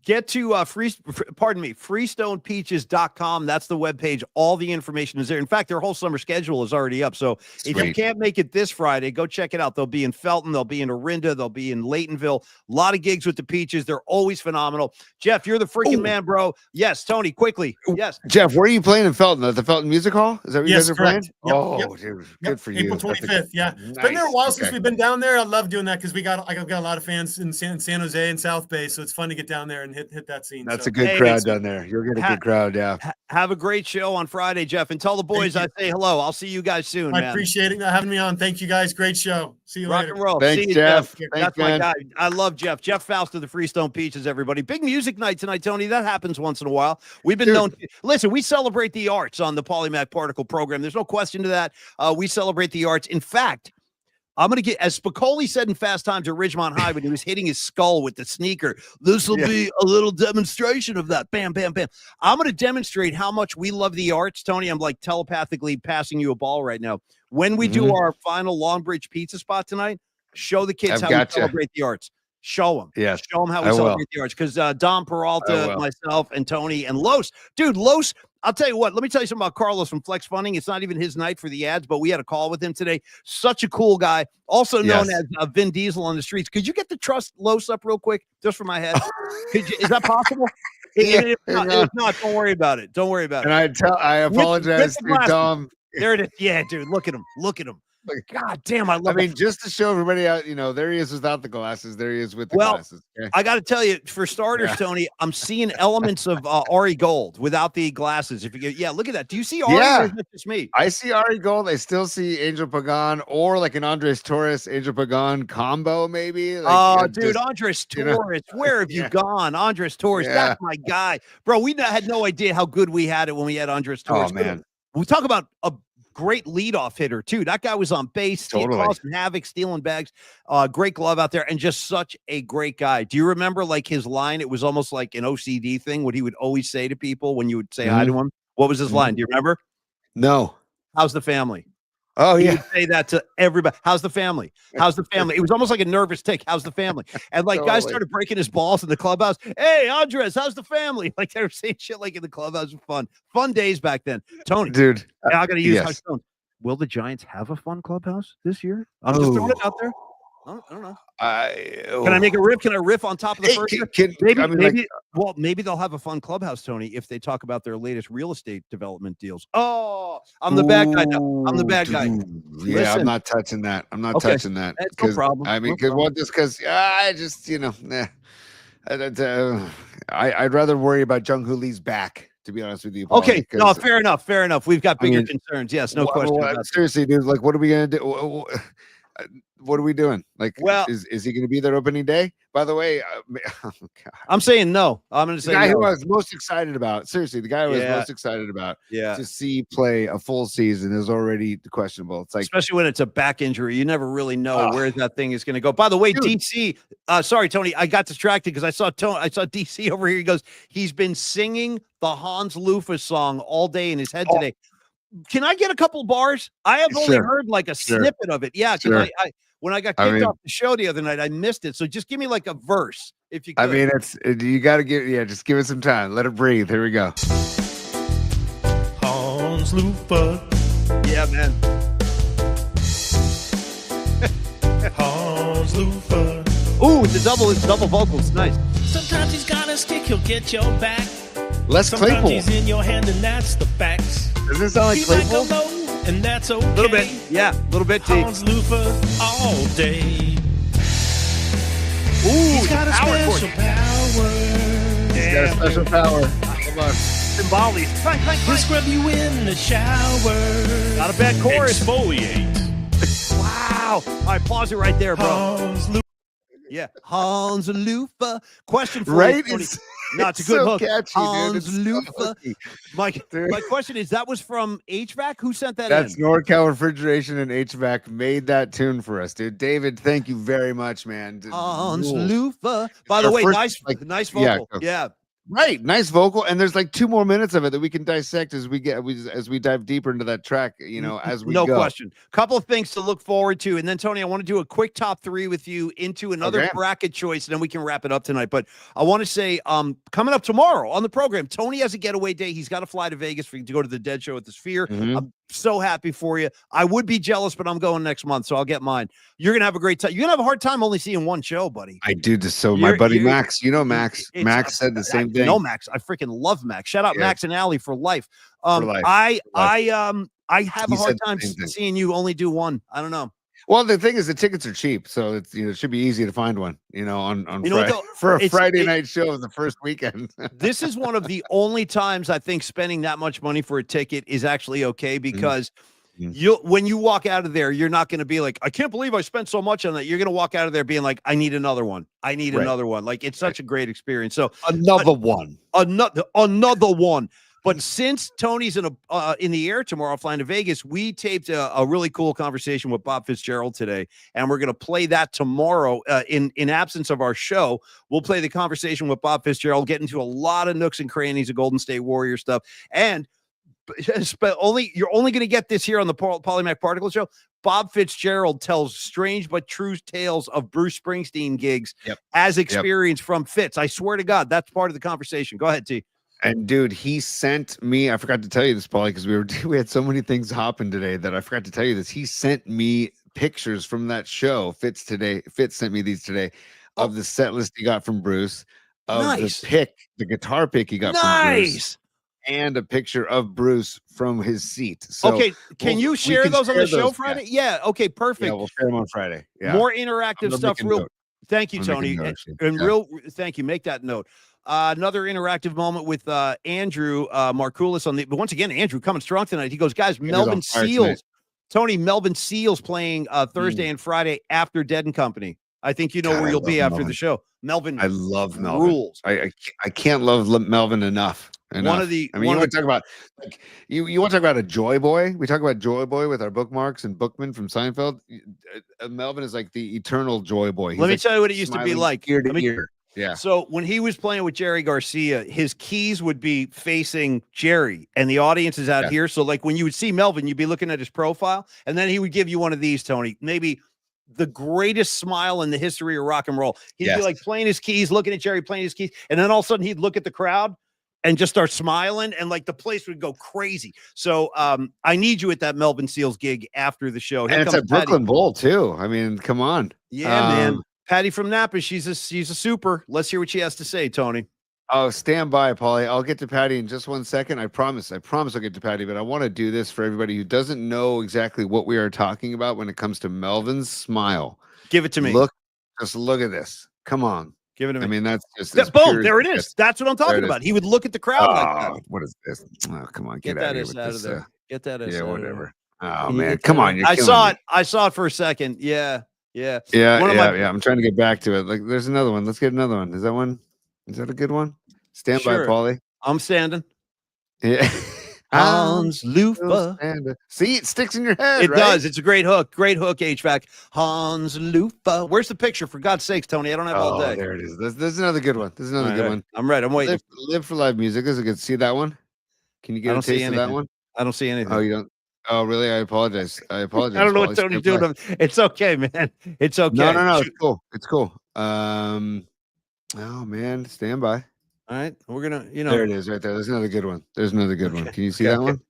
Get to freestonepeaches.com. That's the webpage. All the information is there. In fact, their whole summer schedule is already up. So if you can't make it this Friday, go check it out. They'll be in Felton. They'll be in Orinda. They'll be in Laytonville. A lot of gigs with the Peaches. They're always phenomenal. Jeff, you're the freaking man, bro. Yes, Tony, quickly. Yes. Jeff, where are you playing in Felton? At the Felton Music Hall? Is that where you guys are playing? Yep. Dude, good for you. April 25th. It's been there a while since we've been down there. I love doing that because I've got a lot of fans in San Jose and South Bay. So it's fun to get down there and hit that scene. That's a good crowd down there. You'll get a good crowd, Have a great show on Friday, Jeff, and tell the boys I say hello. I'll see you guys soon. I appreciate it having me on. Thank you, guys. Great show. See you later. Rock and roll. Thanks, see you, Jeff. That's my guy. I love Jeff. Jeff Faust of the Freestone Peaches, everybody. Big music night tonight, Tony. That happens once in a while. We've been known. Listen, we celebrate the arts on the Polymath Particle program. There's no question to that. We celebrate the arts. In fact, I'm going to get, as Spicoli said in Fast Times at Ridgemont High when he was hitting his skull with the sneaker, this will be a little demonstration of that. Bam, bam, bam. I'm going to demonstrate how much we love the arts, Tony. I'm like telepathically passing you a ball right now. When we do our final Longbridge Pizza spot tonight, show the kids how we celebrate the arts. Show them. Yeah. Show them how we celebrate the arts. Because Dom Peralta, myself, and Tony, and Los. Dude, Los, I'll tell you what. Let me tell you something about Carlos from Flex Funding. It's not even his night for the ads, but we had a call with him today. Such a cool guy. Also known as Vin Diesel on the streets. Could you get the trust Los up real quick? Just for my head. Is that possible? If not, don't worry about it. Don't worry about it. And I apologize to Dom. There it is. Yeah, dude. Look at him. Look at him. God damn, I love it. Just to show everybody out, there he is without the glasses. There he is with the glasses. Okay? I got to tell you, for starters, Tony, I'm seeing elements of Ari Gold without the glasses. If you look at that. Do you see Ari? Or is it just me? I see Ari Gold. I still see Angel Pagan or like an Andres Torres, Angel Pagan combo, maybe. Dude, Andres Torres. Where have you gone? Andres Torres. That's my guy. Bro, we had no idea how good we had it when we had Andres Torres. Oh, man. We talk about a great leadoff hitter too. That guy was on base, causing havoc, stealing bags. Great glove out there, and just such a great guy. Do you remember like his line? It was almost like an OCD thing. What he would always say to people when you would say hi to him. What was his line? Do you remember? No. How's the family? Oh, He yeah. would say that to everybody. How's the family? How's the family? It was almost like a nervous tick. How's the family? And like guys started breaking his balls in the clubhouse. Hey, Andres, how's the family? Like they were saying shit like in the clubhouse. Fun days back then. Tony, dude. I got to use yes. Tone. Will the Giants have a fun clubhouse this year? I'm just throwing it out there. I don't know. Can I make a riff? Can I riff on top of the first? Maybe they'll have a fun clubhouse, Tony, if they talk about their latest real estate development deals. Oh, I'm the bad guy now. I'm the bad guy. Yeah, listen. I'm not touching that. I'm not touching that. No problem. I mean, because I just, I'd rather worry about Jung-Hoo Lee's back, to be honest with you. Paulie, okay, no, fair enough. We've got bigger concerns. Yes, no question. Seriously, dude, like, what are we gonna do? What are we doing? Like, is he going to be there opening day? By the way, oh God. I'm saying no. I'm going to say the guy no. who I was most excited about. Seriously, the guy who I was most excited about. To see play a full season is already questionable. It's like, especially when it's a back injury, you never really know where that thing is going to go. By the way, dude. DC. Sorry, Tony, I got distracted because I saw DC over here. He goes, he's been singing the Hans Lufa song all day in his head today. Can I get a couple bars? I have only heard like a snippet of it. Yeah, because when I got kicked off the show the other night, I missed it. So just give me like a verse, if you could. I mean, you got to just give it some time. Let it breathe. Here we go. Hans Lufa. Yeah, man. Hans Lufa. Ooh, the double vocals, nice. Sometimes he's got a stick, he'll get your back. Les Claypool. Sometimes he's in your hand, and that's the facts. Does this sound like Claypool? And that's okay. A little bit, yeah, a little bit. Hans Lufa all day. Ooh, he's got a special power. He's got a special power. Come on. Cymbales. He'll scrub you in the shower. Not a bad chorus. Exfoliate. Wow. All right, pause it right there, bro. Hans Lufa. Yeah, Hans Lufa. Question for you, Tony. No, it's a good hook. Catchy, Hans dude. Lufa. My question is, that was from HVAC? Who sent that That's in? NorCal Refrigeration and HVAC made that tune for us, dude. David, thank you very much, man. Hans Lufa. By the way, nice vocal. Yeah. Right, nice vocal, and there's like 2 more minutes of it that we can dissect as we dive deeper into that track. As we go. No question. Couple of things to look forward to, and then Tony, I want to do a quick top 3 with you into another bracket choice, and then we can wrap it up tonight. But I want to say, coming up tomorrow on the program, Tony has a getaway day. He's got to fly to Vegas to go to the Dead Show at the Sphere. I'm so happy for you. I would be jealous, but I'm going next month, so I'll get mine. You're gonna have a great time. You're gonna have a hard time only seeing one show, buddy. I do this. So my buddy Max, Max said the same thing. No, Max, I freaking love Max. Shout out Max and Allie for life. I have a hard time seeing you only do one. I don't know. Well, the thing is, the tickets are cheap, so it's it should be easy to find one. On Friday, for a Friday night show the first weekend. This is one of the only times I think spending that much money for a ticket is actually okay, because when you walk out of there, you're not going to be like, I can't believe I spent so much on that. You're going to walk out of there being like, I need another one. I need another one. Like, it's such a great experience. So another one. But since Tony's in the air tomorrow, flying to Vegas, we taped a really cool conversation with Bob Fitzgerald today, and we're going to play that tomorrow. In absence of our show, we'll play the conversation with Bob Fitzgerald, get into a lot of nooks and crannies of Golden State Warrior stuff, and you're only going to get this here on the Polymac Particle Show. Bob Fitzgerald tells strange but true tales of Bruce Springsteen gigs as experience from Fitz. I swear to God, that's part of the conversation. Go ahead, T. And dude, he sent me, I forgot to tell you this, Paulie, because we had so many things happen today that I forgot to tell you this. He sent me pictures from that show. Fitz sent me these today of the set list he got from Bruce, of the guitar pick he got from Bruce, and a picture of Bruce from his seat. So can you share those on the show Friday? Yeah. Okay, perfect. Yeah, we'll share them on Friday. Yeah. More interactive stuff. Thank you, Tony. Thank you. Make that note. Another interactive moment with Andrew Markoulis but once again, Andrew coming strong tonight. He goes, guys, Melvin Seals. Tony, Melvin Seals playing Thursday and Friday after Dead and Company. I think you know where you'll be after the show. Melvin, I love Melvin. Rules. I can't love Melvin enough. You want to talk about you want to talk about a Joy Boy? We talk about Joy Boy with our bookmarks and Bookman from Seinfeld. Melvin is like the eternal Joy Boy. Let me tell you what it used to be like. Ear to ear. Yeah. So when he was playing with Jerry Garcia, his keys would be facing Jerry, and the audience is out here. So like when you would see Melvin, you'd be looking at his profile, and then he would give you one of these, Tony. Maybe the greatest smile in the history of rock and roll. He'd be like playing his keys, looking at Jerry playing his keys, and then all of a sudden he'd look at the crowd and just start smiling, and like the place would go crazy. So I need you at that Melvin Seals gig after the show. Here and it's at Brooklyn Bowl too. I mean, come on. Yeah, man. Patty from Napa, she's a super. Let's hear what she has to say, Tony. Oh, stand by, Paulie. I'll get to Patty in just 1 second. I promise I'll get to Patty, but I want to do this for everybody who doesn't know exactly what we are talking about when it comes to Melvin's smile. Give it to me. Just look at this. Come on. Give it to me. I mean, that's just boom. There it is. That's what I'm talking about. He would look at the crowd like that. What is this? Oh, come on. Get that out of there. Get that yeah, whatever. Oh man, come on. I saw it for a second. Yeah. Yeah. I'm trying to get back to it. Like, there's another one. Let's get another one. Is that a good one? Stand by, Paulie. I'm standing. Yeah. Hans Lufa. See, it sticks in your head. It does. It's a great hook. Great hook, HVAC. Hans Lufa. Where's the picture? For God's sakes, Tony. I don't have all day. There it is. There's another good one. There's another good one. I'm ready. I'm waiting. Live for live music. Is it good? See that one? Can you get a taste of that one? I don't see anything. Oh, you don't? Oh, really? I apologize. I don't know what Tony's doing. It's okay, man. It's okay. No. It's cool. It's cool. Oh man, stand by. All right, we're gonna, there it is, right there. There's another good one. One. Can you see that one?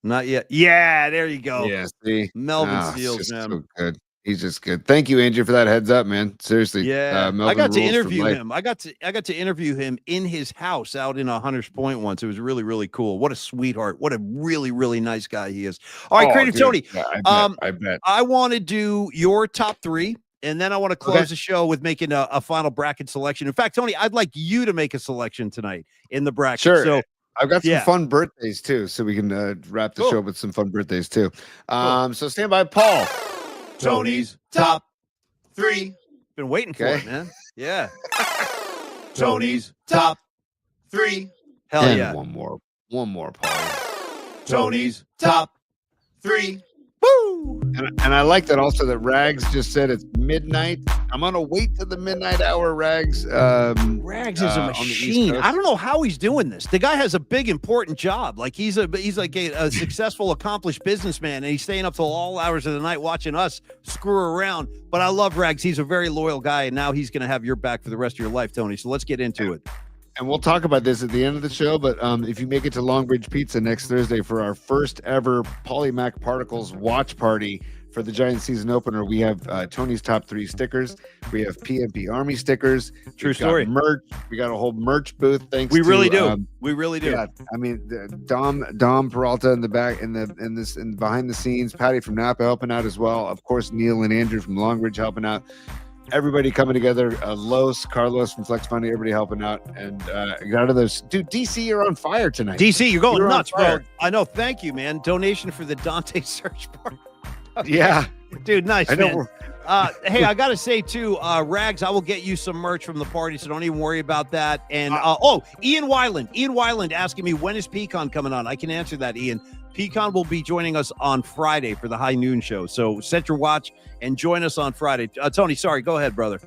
Not yet. Yeah, there you go. Yeah, see, Melvin Seals, man. So good. He's just good. Thank you, Andrew, for that heads up, man. Seriously. Yeah, I got to interview him. I got to interview him in his house out in Hunters Point once. It was really, really cool. What a sweetheart. What a really, really nice guy he is. All right, Creative Tony. Yeah, I bet. I want to do your top three. And then I want to close the show with making a final bracket selection. In fact, Tony, I'd like you to make a selection tonight in the bracket. Sure. So I've got some fun birthdays too, so we can wrap the show with some fun birthdays too. So stand by, Paul. Tony's top three. Been waiting for it, man. Yeah. Tony's top three. Hell and yeah. One more, Paul. Tony's top three. Woo! And I like that also that Rags just said it's midnight. I'm gonna wait till the midnight hour, Rags. Rags is a machine. I don't know how he's doing this. The guy has a big, important job. Like he's like a successful, accomplished businessman, and he's staying up till all hours of the night watching us screw around. But I love Rags. He's a very loyal guy, and now he's gonna have your back for the rest of your life, Tony. So let's get into it. And we'll talk about this at the end of the show, but if you make it to Longbridge Pizza next Thursday for our first ever Polymac Particles watch party for the Giant season opener, we have Tony's top three stickers. We have PMP Army stickers. True story. Merch. We got a whole merch booth. We really do. We really do. Yeah, I mean, Dom Peralta in the back, in behind the scenes. Patty from Napa helping out as well. Of course, Neil and Andrew from Longbridge helping out. Everybody coming together. Carlos from Flex Funny, everybody helping out. And got to those. Dude, DC, you're on fire tonight. DC, you're going nuts, bro. I know. Thank you, man. Donation for the Dante search party. Okay. Yeah. Dude, nice, man. Hey, I got to say, too, Rags, I will get you some merch from the party, so don't even worry about that. And, Ian Weiland asking me, when is Pecan coming on? I can answer that, Ian. Pecan will be joining us on Friday for the high noon show. So set your watch and join us on Friday. Tony, sorry. Go ahead, brother.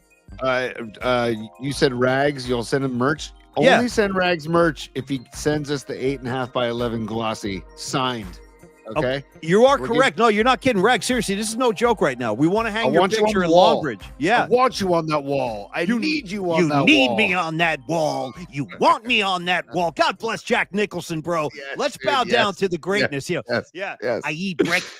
You said Rags. You'll send him merch. Only send Rags merch if he sends us the 8.5 by 11 glossy signed. Okay. You are correct. No, you're not kidding, Rags. Seriously, this is no joke right now. We want to hang your picture in Longbridge. Yeah. I want you on that wall. I need you on that wall. You need me on that wall. You want me on that wall. God bless Jack Nicholson, bro. Yes, Let's bow down to the greatness here. Yes. I eat breakfast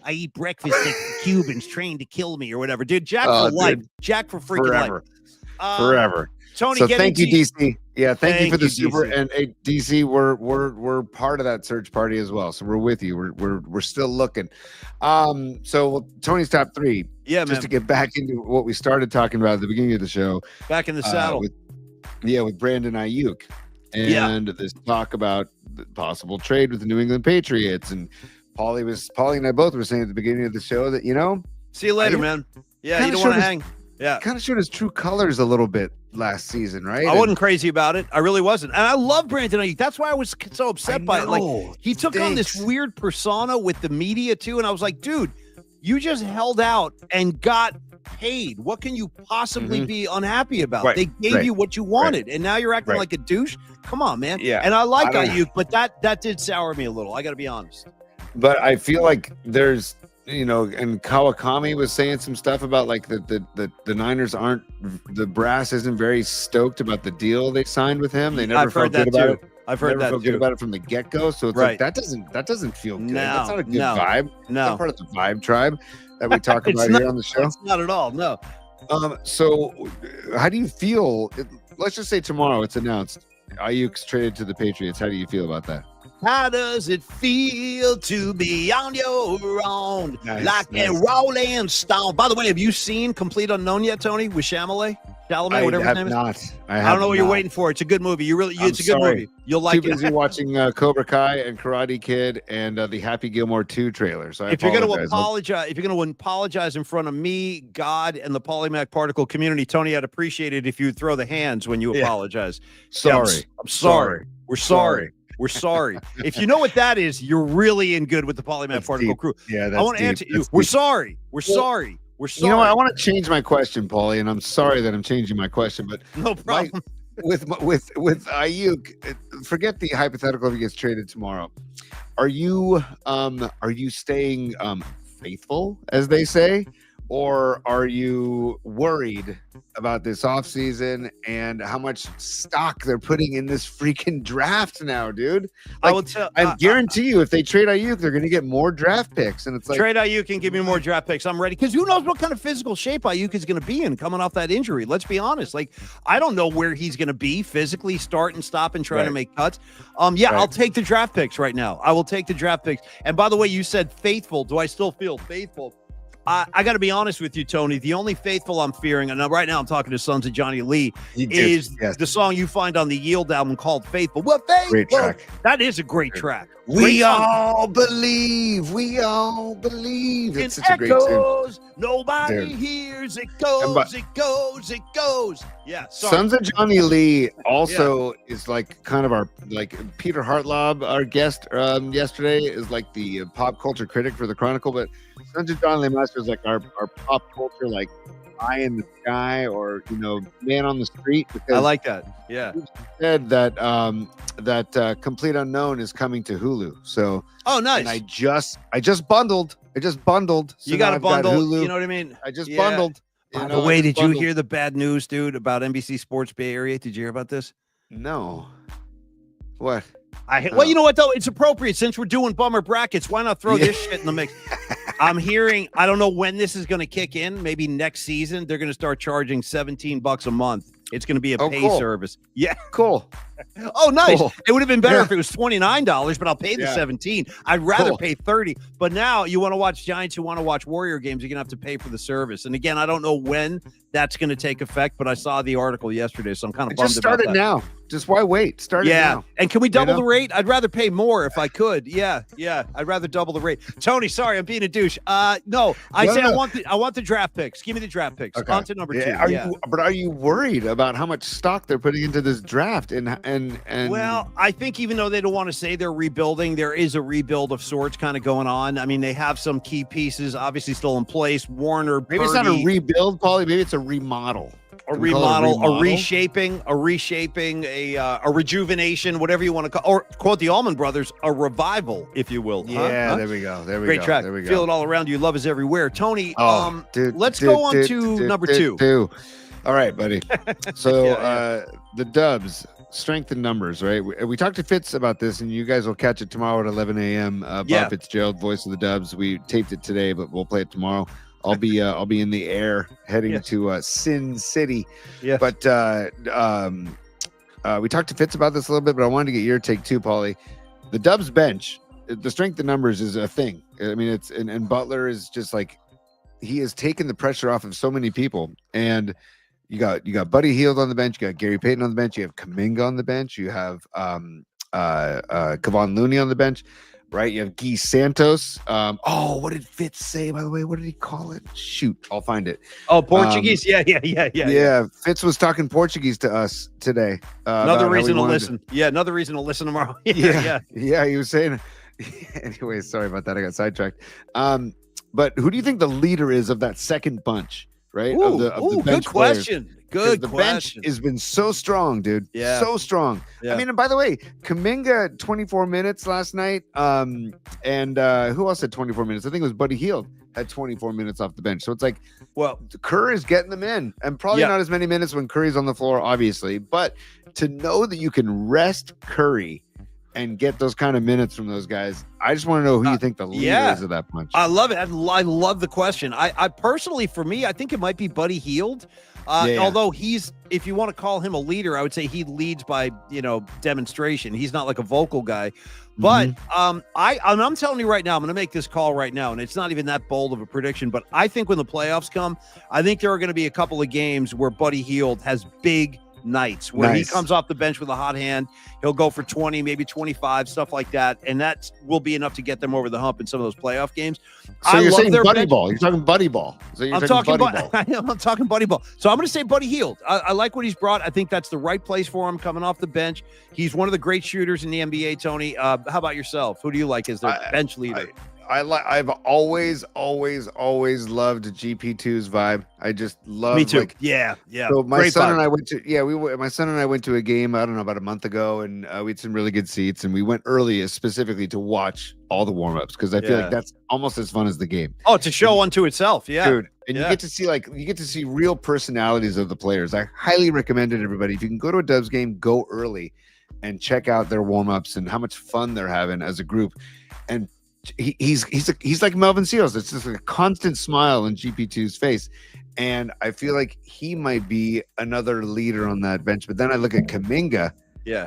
like the Cubans trained to kill me or whatever. Dude, Jack for life. Jack for freaking life. Forever. Tony, so thank you, DC. Yeah, thank you for the super. DC. And hey, DC, we're part of that search party as well. So we're with you. We're still looking. So Tony's top three. Yeah, just to get back into what we started talking about at the beginning of the show. Back in the saddle. With Brandon Aiyuk, and this talk about the possible trade with the New England Patriots. And Paulie and I both were saying at the beginning of the show that see you later, man. Yeah, you don't want to hang. Yeah, kind of showed his true colors a little bit last season, right? I wasn't crazy about it. I really wasn't. And I love Brandon Aiyuk. That's why I was so upset by it. Like, he took on this weird persona with the media, too. And I was like, dude, you just held out and got paid. What can you possibly be unhappy about? Right, They gave you what you wanted, and now you're acting Right. like a douche. Come on, man. Yeah. And I like I don't- Aiyuk, but that did sour me a little. I got to be honest. But I feel like there's, and Kawakami was saying some stuff about like the Niners the brass isn't very stoked about the deal they signed with him. They never I've felt heard that good about too. it. I've heard Never that felt good too. about it from the get-go. So it's Right. like that doesn't feel good. No, That's not a good no, vibe. It's No, not part of the vibe tribe that we talk It's about not. here on the show. It's not at all. No. So how do you feel? Let's just say tomorrow it's announced Aiyuk's traded to the Patriots. How do you feel about that? How does it feel to be on your own, Nice, like a rolling stone? By the way, have you seen Complete Unknown yet, Tony, with Chalamet, whatever his name is? I don't know what you're waiting for. It's a good movie. It's a good movie. You'll like Too busy it. watching Cobra Kai and Karate Kid and the Happy Gilmore 2 trailer. So If you're going to apologize in front of me, God, and the Polymac Particle community, Tony, I'd appreciate it if you'd throw the hands when you apologize. Sorry. I'm sorry. We're sorry. We're sorry. If you know what that is, you're really in good with the Polymath Particle crew. Yeah, I want to answer you. We're sorry. We're sorry. We're sorry. You know what? I want to change my question, Paulie, and I'm sorry that I'm changing my question, but no problem. With Aiyuk, forget the hypothetical if he gets traded tomorrow. Are you staying faithful, as they say, or are you worried about this offseason and how much stock they're putting in this freaking draft now, dude? I guarantee you, if they trade Aiyuk, they're going to get more draft picks, and it's like trade Aiyuk and give me more draft picks. I'm ready, because who knows what kind of physical shape Aiyuk is going to be in coming off that injury. Let's be honest. Like, I don't know where he's going to be physically, start and stop and trying to make cuts. I'll take the draft picks right now. I will take the draft picks. And by the way, you said faithful. Do I still feel faithful? I got to be honest with you, Tony. The only faithful I'm fearing, and right now I'm talking to Sons of Johnny Lee, is the song you find on the Yield album called Faithful. Well, Faithful. Great track. That is a great track. We all believe. It's such a great tune. Nobody hears. It goes. Yeah. Sorry. Sons of Johnny Lee also is like kind of our, like Peter Hartlaub, our guest yesterday, is like the pop culture critic for the Chronicle, but Sons of Johnny Lee Master is like our pop culture, like eye in the sky, or man on the street. Because I like that. Yeah. He said that Complete Unknown is coming to Hulu. So nice. And I just bundled. So you got a bundle. Hulu. You know what I mean? I just bundled. By the way, did you hear the bad news, dude, about NBC Sports Bay Area? Did you hear about this? No. What? Well, you know what, though? It's appropriate since we're doing bummer brackets. Why not throw this shit in the mix? I'm hearing, I don't know when this is going to kick in. Maybe next season, they're going to start charging $17 a month. It's going to be a pay service. Yeah. Cool. Oh, nice. Cool. It would have been better if it was $29, but I'll pay the $17. I'd rather Cool. pay $30. But now you want to watch Giants, you want to watch Warrior games, you're going to have to pay for the service. And again, I don't know when that's going to take effect, but I saw the article yesterday, so I'm kind of bummed about that. Just start it now. Just why wait? Start it now. And can we double the rate? I'd rather pay more if I could. Yeah. I'd rather double the rate. Tony, sorry, I'm being a douche. No, I want the draft picks. Give me the draft picks. Okay. On to number 2. Are you worried about how much stock they're putting into this draft? And well, I think even though they don't want to say they're rebuilding, there is a rebuild of sorts kind of going on. I mean, they have some key pieces obviously still in place. Warner, maybe it's not a rebuild, Paulie. Maybe it's a remodel. A reshaping, a rejuvenation, whatever you want to call, or quote the Allman Brothers, a revival, if you will. Yeah, there we go. Great track. There we go. Feel it all around you. Love is everywhere. Tony, let's go on to number 2. All right, buddy. So the Dubs, strength in numbers, right? We talked to Fitz about this, and you guys will catch it tomorrow at 11 a.m. Bob Fitzgerald, voice of the Dubs. We taped it today, but we'll play it tomorrow. I'll be in the air heading to Sin City. Yeah. But we talked to Fitz about this a little bit, but I wanted to get your take too, Paulie. The Dubs bench, the strength of numbers is a thing. I mean, it's and Butler is just like, he has taken the pressure off of so many people. And you got Buddy Hield on the bench, you got Gary Payton on the bench, you have Kuminga on the bench, you have Kevon Looney on the bench. Right, you have Guy Santos. What did Fitz say, by the way? What did he call it? Shoot, I'll find it. Oh, Portuguese. Yeah. Fitz was talking Portuguese to us today. Another reason to listen. Another reason to listen tomorrow. Yeah. He was saying. Anyway, sorry about that. I got sidetracked. But who do you think the leader is of that second bunch? right? Ooh, of the bench good question. Good the question. bench has been so strong, dude. Yeah. So strong. Yeah. I mean, and by the way, Kuminga 24 minutes last night. And who else had 24 minutes? I think it was Buddy Hield had 24 minutes off the bench. So it's like, well, Kerr is getting them in, and probably not as many minutes when Curry's on the floor, obviously. But to know that you can rest Curry and get those kind of minutes from those guys, I just want to know who you think the leader is of that bunch. I love it. I love the question. I personally, for me, I think it might be Buddy Hield. Although he's, if you want to call him a leader, I would say he leads by, demonstration. He's not like a vocal guy. But I'm telling you right now, I'm going to make this call right now, and it's not even that bold of a prediction, but I think when the playoffs come, I think there are going to be a couple of games where Buddy Hield has big nights where he comes off the bench with a hot hand. He'll go for 20, maybe 25, stuff like that, and that will be enough to get them over the hump in some of those playoff games. So you're saying buddy ball. You're talking buddy ball. So you're talking buddy ball. I'm talking buddy ball. So I'm going to say Buddy Hield. I like what he's brought. I think that's the right place for him coming off the bench. He's one of the great shooters in the NBA, Tony. How about yourself? Who do you like as their bench leader? I've always loved GP2's vibe. I just love. Me too. Like, yeah. So my son and I went to my son and I went to a game, I don't know, about a month ago, and we had some really good seats, and we went early specifically to watch all the warm-ups because I feel like that's almost as fun as the game. Oh, it's a show unto itself. Yeah. Dude. And you get to see real personalities of the players. I highly recommend it, everybody. If you can go to a Dubs game, go early and check out their warm-ups and how much fun they're having as a group. And he's like Melvin Seals. It's just like a constant smile on GP2's face, and I feel like he might be another leader on that bench. But then I look at Kuminga,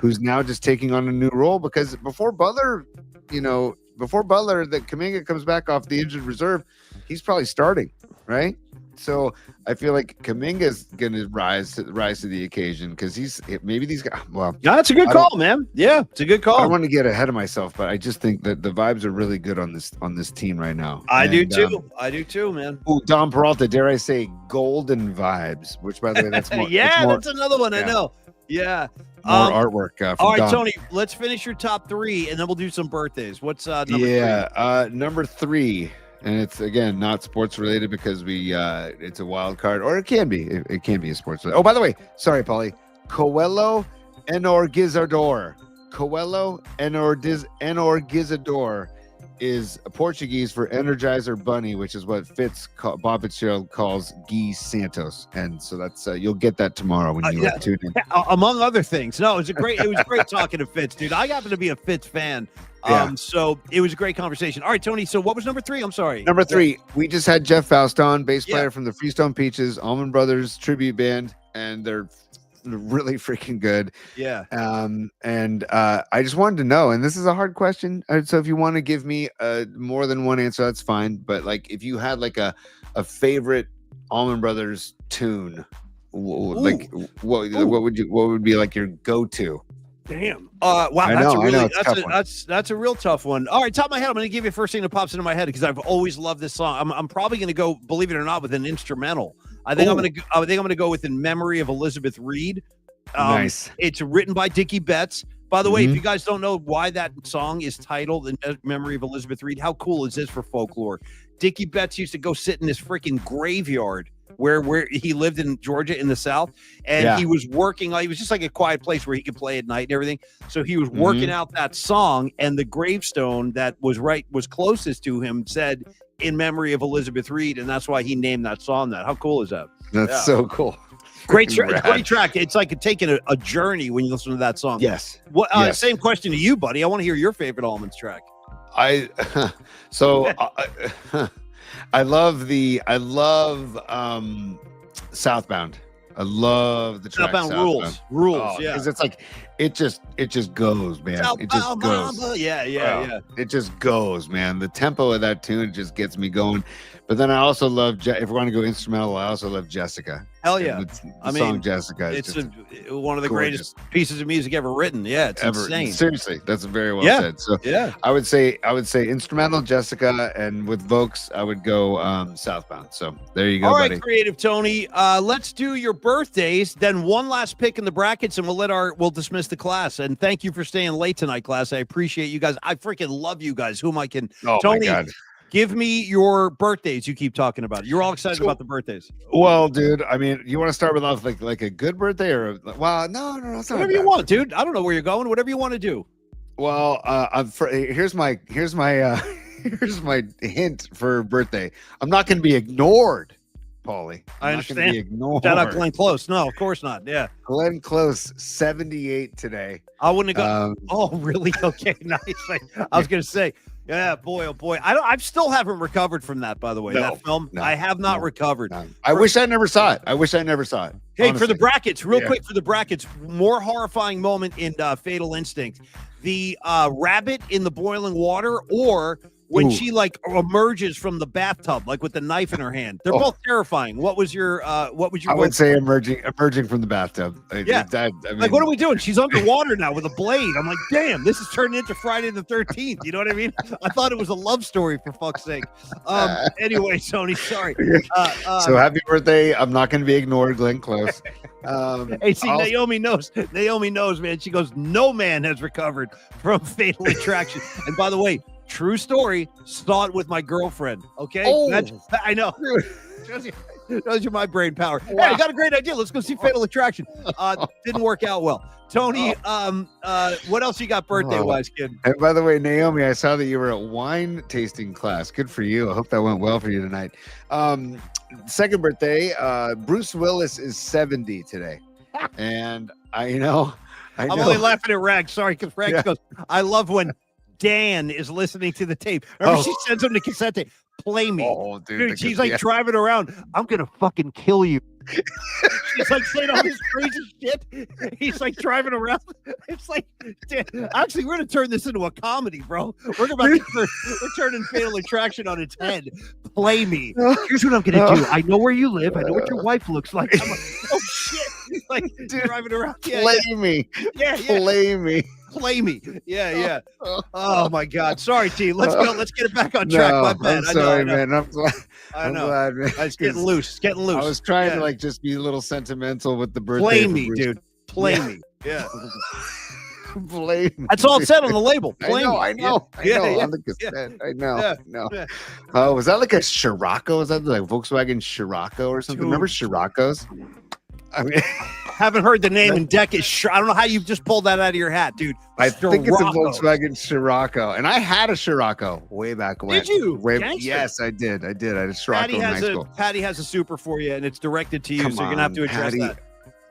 who's now just taking on a new role, because before Butler, that Kuminga comes back off the injured reserve, he's probably starting, right? So I feel like Kuminga's going to rise to the occasion, because maybe these guys. Well, that's a good call, man. Yeah, it's a good call. I don't want to get ahead of myself, but I just think that the vibes are really good on this team right now. I do too, man. Oh, Don Peralta, dare I say, golden vibes? Which, by the way, that's more. That's another one. I know. Yeah. More artwork. All right, Don. Tony, let's finish your top three, and then we'll do some birthdays. What's number three? Number three. And it's, again, not sports related, because it's a wild card, or it can be. It can be a sports related. Oh, by the way, sorry, Paulie. Coelho Energizador. Coelho Energizador is Portuguese for Energizer Bunny, which is what Bob Fitzgerald calls Guy Santos. And so that's you'll get that tomorrow when you tune in. Among other things. No, it was great talking to Fitz, dude. I happen to be a Fitz fan. So it was a great conversation. All right, Tony. So what was number three? I'm sorry. Number three, we just had Jeff Faust on, bass player from the Freestone Peaches, Allman Brothers tribute band, and they're really freaking good. Yeah. And I just wanted to know, and this is a hard question, so if you want to give me more than one answer, that's fine. But like, if you had like a favorite Allman Brothers tune, what would be like your go-to? Damn. Wow. That's a real tough one. All right, top of my head, I'm going to give you the first thing that pops into my head, because I've always loved this song. I'm probably going to go, believe it or not, with an instrumental. I think I'm going to go with In Memory of Elizabeth Reed. Nice. It's written by Dickie Betts. By the way, if you guys don't know why that song is titled In Memory of Elizabeth Reed, how cool is this for folklore? Dickie Betts used to go sit in this freaking graveyard where he lived in Georgia in the South, and he was working. He was just like a quiet place where he could play at night and everything. So he was working out that song, and the gravestone that was closest to him said In Memory of Elizabeth Reed, and that's why he named that song that. How cool is that? That's so cool. Great track. It's like taking a journey when you listen to that song. Yes. Same question to you, buddy. I want to hear your favorite Allman's track. I love Southbound. I love the track Southbound. Rules. Because it's like it just goes, man. Southbound, it just goes. Mama. Yeah. It just goes, man. The tempo of that tune just gets me going. But then I also love, if we're going to go instrumental, I also love Jessica. Hell yeah. The song Jessica is one of the greatest pieces of music ever written. Yeah, it's insane. Seriously, that's very well said. So I would say instrumental Jessica, and with Vokes, I would go Southbound. So there you go, All buddy. right, Creative Tony. Let's do your birthdays, then one last pick in the brackets, and we'll dismiss the class. And thank you for staying late tonight, class. I appreciate you guys. I freaking love you guys. Whom I can my God. Give me your birthdays you keep talking about. You're all excited about the birthdays. Well, dude, I mean, you want to start with off like a good birthday or well, no, it's not whatever you want, dude. I don't know where you're going. Whatever you want to do. Well, here's my here's my hint for birthday. I'm not going to be ignored, Paulie. I understand. Be ignored. Shout out Glenn Close. No, of course not. Yeah. Glenn Close, 78 today. I wouldn't have gone. Oh, really? Okay, nice. I was going to say, yeah, boy, oh boy. I still haven't recovered from that, by the way. That film, I have not recovered. I wish I never saw it. Hey, honestly. For the brackets, real quick for the brackets, more horrifying moment in Fatal Instinct. The rabbit in the boiling water, or when she like emerges from the bathtub, like with the knife in her hand. They're both terrifying. What was your I would say emerging from the bathtub. Yeah. I mean, like, what are we doing? She's underwater now with a blade. I'm like, damn, this is turning into Friday the 13th. You know what I mean? I thought it was a love story, for fuck's sake. Anyway, Tony, sorry. So happy birthday. I'm not going to be ignored, Glenn Close. Hey, see, Naomi knows, man. She goes, no man has recovered from Fatal Attraction. And by the way, true story, saw it with my girlfriend. Okay. I know. Shows you my brain power. Wow. Hey, I got a great idea. Let's go see Fatal Attraction. Didn't work out well. Tony, what else you got birthday-wise, kid? And by the way, Naomi, I saw that you were at wine tasting class. Good for you. I hope that went well for you tonight. Second birthday, Bruce Willis is 70 today. And I know. I'm only laughing at Rag. Sorry, because Rag goes, I love when Dan is listening to the tape. Remember, she sends him the cassette tape. Play me. Oh, dude. She's like driving around. I'm going to fucking kill you. She's like saying all this crazy shit. He's like driving around. It's like, actually, we're going to turn this into a comedy, bro. We're turning Fatal Attraction on its head. Play me. Here's what I'm going to do. I know where you live. I know what your wife looks like. I'm like, oh, shit. Like, dude, driving around. Play me. Yeah. Play me. Play me. Yeah. Oh my God. Sorry, T. Let's go. Let's get it back on track. My bad. I'm sorry, man. I'm glad. I'm glad, man. It's getting loose. I was trying to like just be a little sentimental with the birthday. Play me, dude. Play me. Yeah. Play me. That's all it said on the label. Play me. I know. On the cassette. I know. Oh, was that like a Scirocco? Was that like Volkswagen Scirocco or something? Dude. Remember Scirocco's? I mean, haven't heard the name in decades. I don't know how you just pulled that out of your hat, dude. I think it's a Volkswagen Scirocco, and I had a Scirocco way back when. Did you? Yes, I did. I had a Scirocco in high school. Patty has a super for you, and it's directed to you, so you're gonna have to address that.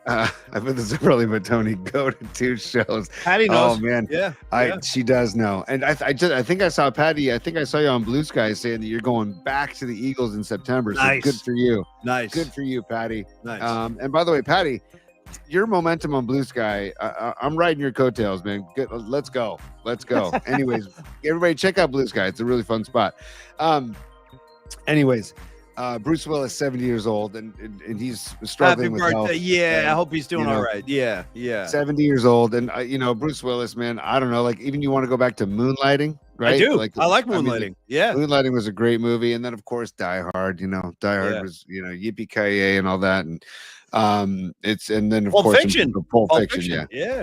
I put this early, but Tony, go to 2 shows. Patty knows. Oh man, she does know. And I think I saw Patty. I think I saw you on Blue Sky saying that you're going back to the Eagles in September. So nice. Good for you. Nice. Good for you, Patty. Nice. And by the way, Patty, your momentum on Blue Sky, I'm riding your coattails, man. Good. Let's go. Anyways, everybody check out Blue Sky. It's a really fun spot. Anyways. Bruce Willis, 70 years old, and he's struggling with health. Yeah, I hope he's doing all right. Yeah. 70 years old, and Bruce Willis, man, I don't know, like even you want to go back to Moonlighting, right? I do. I like Moonlighting. Moonlighting was a great movie, and then of course Die Hard. Die Hard was yippee-ki-yay and all that, and then of course Pulp Fiction. Yeah.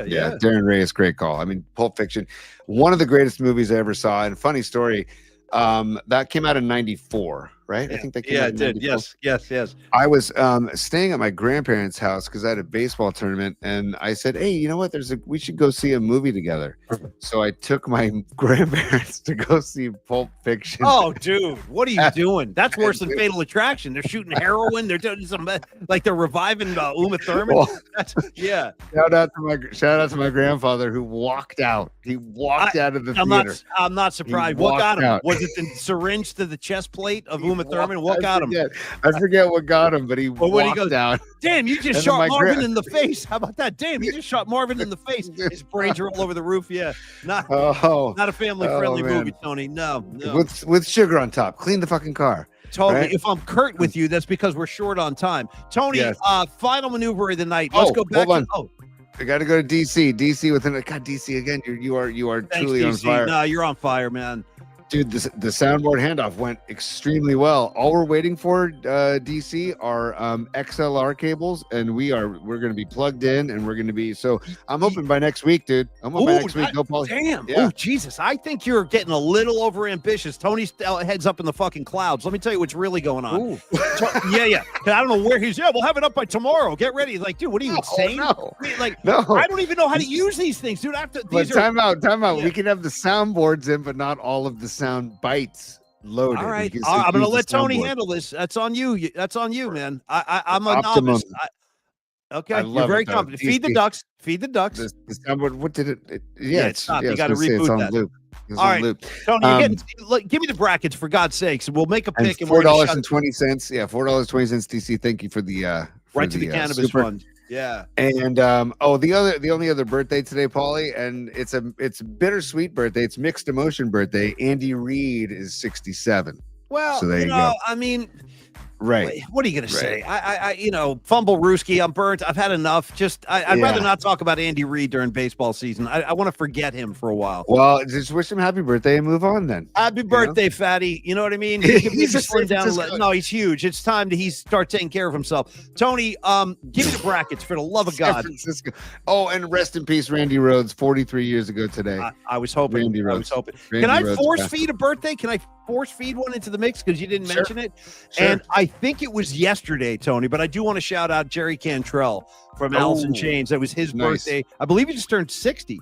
Darren Reyes, great call. I mean, Pulp Fiction, one of the greatest movies I ever saw. And funny story, that came out in '94. Right? I think that came out in 94. Yes. I was staying at my grandparents' house because I had a baseball tournament, and I said, "Hey, you know what? We should go see a movie together." So I took my grandparents to go see Pulp Fiction. Oh, dude, what are you doing? That's worse than Fatal Attraction. They're shooting heroin. They're doing some like they're reviving Uma Thurman. Well, yeah. Shout out to my grandfather who walked out. He walked out of the theater. I'm not surprised. What got him? Out. Was it the syringe to the chest plate of Uma Thurman? What got him? I forget what got him, but he walked out. Damn, you just shot Marvin in the face. How about that? Damn, you just shot Marvin in the face. His brains are all over the roof. Yeah, not a family-friendly movie, Tony. No. With sugar on top. Clean the fucking car. Totally. Right? If I'm curt with you, that's because we're short on time. Tony, final maneuver of the night. Let's go back. Hold on. I got to go to DC. DC DC again. You are truly DC. on fire. No, you're on fire, man. Dude, the soundboard handoff went extremely well. All we're waiting for, DC, are XLR cables, and we're going to be plugged in, and we're going to be. So I'm hoping by next week, dude. I'm hoping by next week. Go, Paul. Damn. Yeah. Oh, Jesus. I think you're getting a little over ambitious. Tony's heads up in the fucking clouds. Let me tell you what's really going on. Yeah. I don't know where he's. Yeah, we'll have it up by tomorrow. Get ready. Like, dude, what are you insane? No. No. I don't even know how to use these things, dude. Time out. Yeah. We can have the soundboards in, but not all of the sound bites loaded. All right, I'm going to let Tony handle this. That's on you. That's on you, man. I'm a novice. Okay, you're very confident. Feed the ducks. The soundboard. What did it? It's stopped. You got to reboot it's on that. Loop. All right, Tony, give me the brackets for God's sakes. We'll make a pick. And $4.20. Yeah, $4.20. DC. Thank you for the right to the cannabis fund. Yeah. And the only other birthday today, Paulie, and it's bittersweet birthday. It's mixed emotion birthday. Andy Reid is 67. Well, so there you go. I mean, right. What are you going to say? I fumble Rooski. I'm burnt. I've had enough. I'd rather not talk about Andy Reid during baseball season. I want to forget him for a while. Well, just wish him happy birthday and move on then. Happy birthday, fatty. You know what I mean? He can maybe slim down a little. No, he's huge. It's time to start taking care of himself. Tony, give me the brackets for the love of God. San Francisco. Oh, and rest in peace, Randy Rhoads, 43 years ago today. I was hoping. Randy Rhoads. I was hoping. Randy Can I Rhoads force feed a birthday? Can I force feed one into the mix because you didn't mention it? Sure. And I think it was yesterday, Tony, but I do want to shout out Jerry Cantrell from Alice in Chains. That was his birthday. I believe he just turned 60.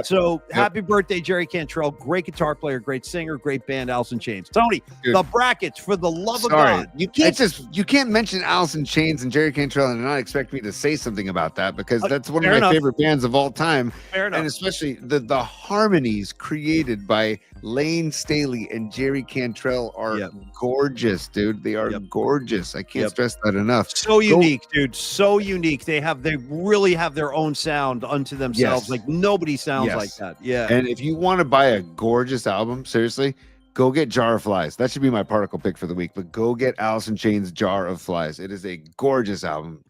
So happy birthday, Jerry Cantrell. Great guitar player, great singer, great band, Alice in Chains. Tony, the brackets for the love of God. You can't mention Alice in Chains and Jerry Cantrell and not expect me to say something about that because that's one of my favorite bands of all time. Fair enough. And especially the harmonies created by Lane Staley and Jerry Cantrell are gorgeous, dude. They are gorgeous. I can't stress that enough. So unique, dude. So unique. They really have their own sound unto themselves. Like nobody sounds like that. Yeah. And if you want to buy a gorgeous album, seriously, go get Jar of Flies. That should be my particle pick for the week. But go get Alice in Chains' Jar of Flies. It is a gorgeous album.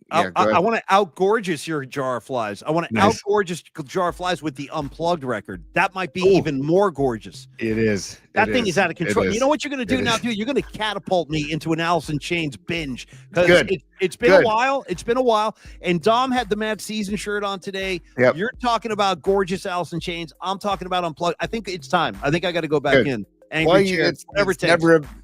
I want to out-gorgeous your Jar of Flies. I want to out-gorgeous Jar of Flies with the Unplugged record. That might be even more gorgeous. It is. That thing is out of control. You know what you're going to do now, dude? You're going to catapult me into an Alice in Chains binge. Because it's been a while. It's been a while. And Dom had the Mad Season shirt on today. Yep. You're talking about gorgeous Alice in Chains. I'm talking about Unplugged. I think it's time. I think I got to go back in. It's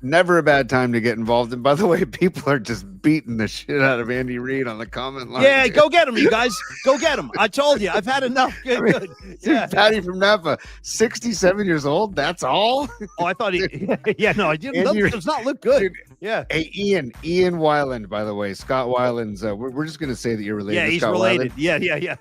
never a bad time to get involved. And by the way, people are just beating the shit out of Andy Reid on the comment line. Yeah, go get him, you guys. Go get him. I told you. I've had enough. Good. Yeah. Patty from Napa, 67 years old. That's all. Oh, I thought he. Yeah, no, I didn't. Does not look good. Dude, yeah. Hey, Ian Weiland, by the way, Scott Weiland's. We're just gonna say that you're related. Yeah, to he's Scott related. Weiland.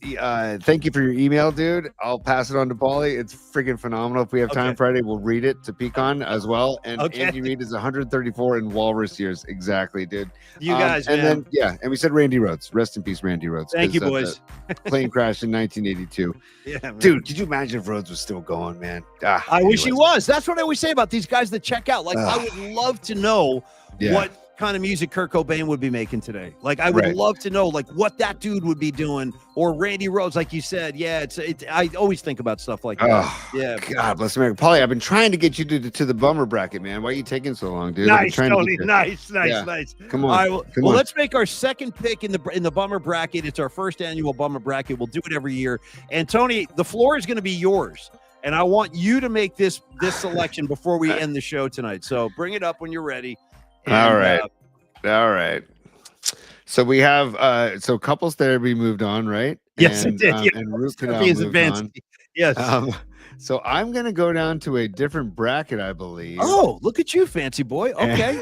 Yeah. Thank you for your email, dude. I'll pass it on to Paulie. It's freaking phenomenal. If we have time Friday, we'll read it to Pecan as well. And Andy Reid is 134 in walrus years. Exactly, dude. You guys, and man. then and we said Randy Rhoads. Rest in peace, Randy Rhoads. Thank you, boys. Plane crash in 1982. Yeah, man. Dude, could you imagine if Rhoads was still going, man? I wish he was. That's what I always say about these guys that check out. Like, I would love to know what kind of music Kurt Cobain would be making today. Like, I would love to know, like, what that dude would be doing, or Randy Rhoads, like you said. Yeah, I always think about stuff like that. God bless America. Paulie, I've been trying to get you to the bummer bracket, man. Why are you taking so long, dude? Nice, Tony. Nice. Come on. All right, well, let's make our second pick in the bummer bracket. It's our first annual bummer bracket. We'll do it every year. And Tony, the floor is going to be yours. And I want you to make this selection before we end the show tonight. So bring it up when you're ready. And, all right. So we have so couples therapy moved on, right? Yes, it did. And root canal moved on. Yes. So I'm gonna go down to a different bracket, I believe. Oh, look at you, fancy boy. Okay.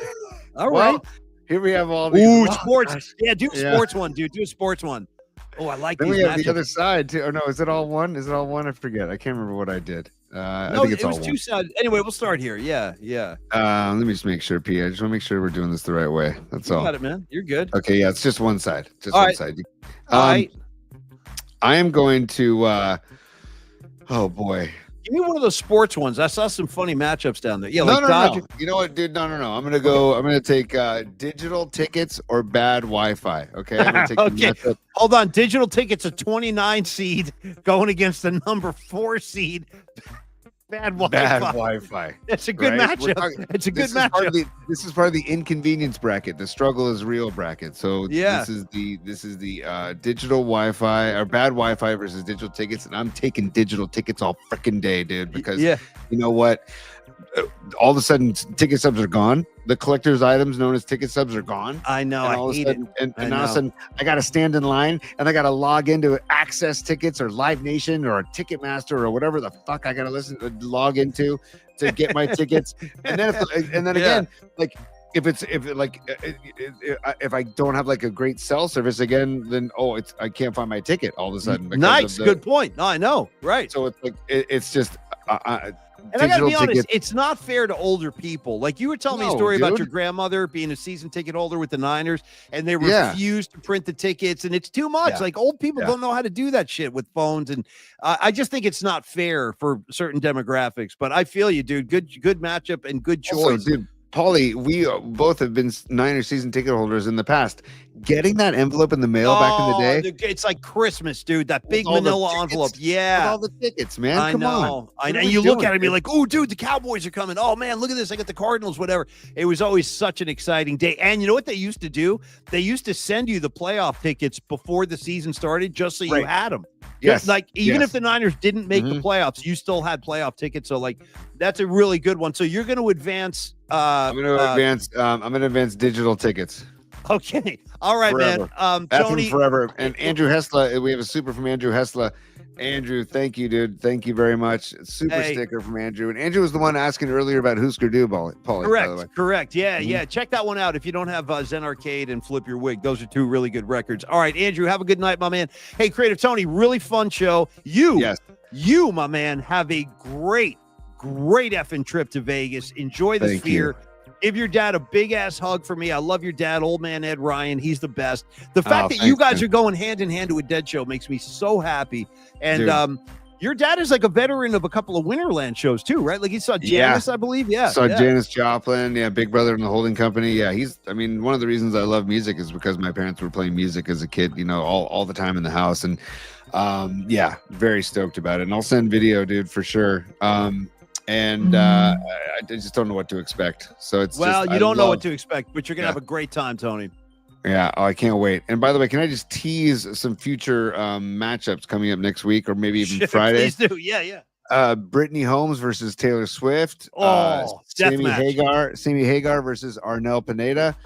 All right. Here we have all these. Ooh, sports. Gosh. Yeah, do a sports one, dude. Do a sports one. Oh, I like then these. We have the other side too. Or no, is it all one? I forget. I can't remember what I did. I think it's all two sides. Anyway, we'll start here. Yeah. Let me just make sure, P. I just want to make sure we're doing this the right way. That's all. You got it, man. You're good. Okay, yeah, it's just one side. Just all one right. side. All right. I am going to. Oh boy. Give me one of those sports ones. I saw some funny matchups down there. Yeah, no. You know what, dude? No. I'm gonna take digital tickets or bad Wi-Fi. Okay. I'm gonna take okay. Hold on. Digital tickets, a 29 seed going against the number 4 seed. Bad Wi-Fi. That's a good matchup. It's a good matchup. This is part of the inconvenience bracket. The struggle is real bracket. So this is the digital Wi-Fi or bad Wi-Fi versus digital tickets, and I'm taking digital tickets all freaking day, dude. Because you know what? All of a sudden, ticket stubs are gone. The collector's items known as ticket stubs are gone. I know. And all of a sudden, I got to stand in line and I got to log into Access Tickets or Live Nation or Ticketmaster or whatever the fuck I got to log into to get my tickets. And then again, like if I don't have like a great cell service again, then I can't find my ticket all of a sudden. Nice, good point. No, I know, right? So it's like it's just. And I gotta be honest, it's not fair to older people. Like you were telling me a story about your grandmother being a season ticket holder with the Niners, and they refused to print the tickets, and it's too much. Like old people don't know how to do that shit with phones, and I just think it's not fair for certain demographics. But I feel you, dude. Good matchup and good choice. Also, dude, Paulie, we both have been Niners season ticket holders in the past. Getting that envelope in the mail back in the day, it's like Christmas, dude. That big manila envelope, with all the tickets, man. Come on. I know. And you look at it and you're like, oh, dude, the Cowboys are coming. Oh man, look at this. I got the Cardinals, whatever. It was always such an exciting day. And you know what they used to do? They used to send you the playoff tickets before the season started, just so you had them. Yes. Like even if the Niners didn't make the playoffs, you still had playoff tickets. So like that's a really good one. So you're going to advance. I'm going to advance digital tickets. Okay. All right, forever. man. Tony forever. And Andrew Hessla, we have a super from Andrew Hessla. Andrew, thank you, dude. Thank you very much. Super sticker from Andrew. And Andrew was the one asking earlier about Husker Du, Paulie. Correct. Yeah. Check that one out if you don't have Zen Arcade and Flip Your Wig. Those are two really good records. All right, Andrew, have a good night, my man. Hey, Creative Tony, really fun show. You, my man, have a great effing trip to Vegas. Enjoy the Sphere. Give your dad a big ass hug for me. I love your dad, old man Ed Ryan. He's the best. The fact that you guys are going hand in hand to a Dead show makes me so happy. And your dad is like a veteran of a couple of Winterland shows too, right? Like he saw Janice, I believe. Saw Janis Joplin. Big Brother in the Holding Company. One of the reasons I love music is because my parents were playing music as a kid, all the time in the house. And very stoked about it. And I'll send video, dude, for sure. I just don't know what to expect. So you don't know what to expect, but you're gonna have a great time, Tony. Yeah, I can't wait. And by the way, can I just tease some future matchups coming up next week, or maybe even Friday? Please do. Yeah. Brittany Holmes versus Taylor Swift. Sammy Hagar versus Arnel Pineda.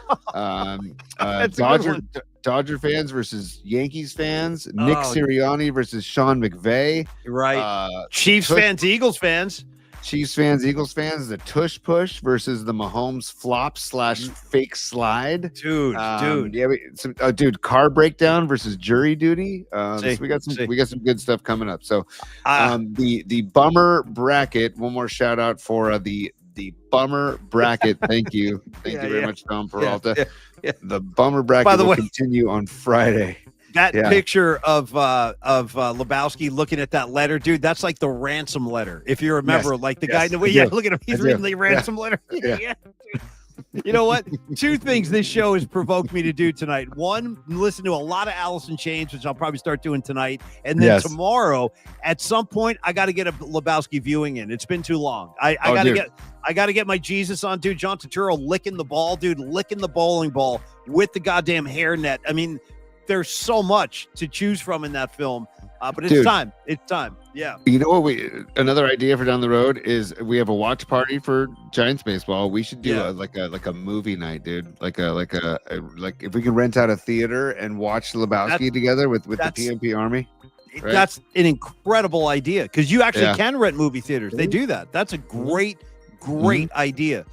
Dodger fans versus Yankees fans. Nick Sirianni versus Sean McVay. Right. Chiefs fans, Eagles fans. Chiefs fans, Eagles fans, the tush push versus the Mahomes flop / fake slide. Dude. Car breakdown versus jury duty. So we got some good stuff coming up. So the bummer bracket, one more shout out for the bummer bracket. Thank you. Thank you very much, Tom Peralta. The bummer bracket will continue on Friday. That picture of Lebowski looking at that letter, dude, that's like the ransom letter. If you remember, like the guy in the way, look at him. He's reading the ransom letter. You know what? Two things this show has provoked me to do tonight. One, listen to a lot of Alice in Chains, which I'll probably start doing tonight. And then tomorrow, at some point, I got to get a Lebowski viewing in. It's been too long. I got to get my Jesus on, dude. John Turturro licking the ball, dude, licking the bowling ball with the goddamn hairnet. I mean, there's so much to choose from in that film, but it's time. It's time. Yeah. You know what? Another idea for down the road is we have a watch party for Giants baseball. We should do like a movie night, dude. Like if we can rent out a theater and watch Lebowski together with the PMP Army. Right? That's an incredible idea because you actually can rent movie theaters. They do that. That's a great idea.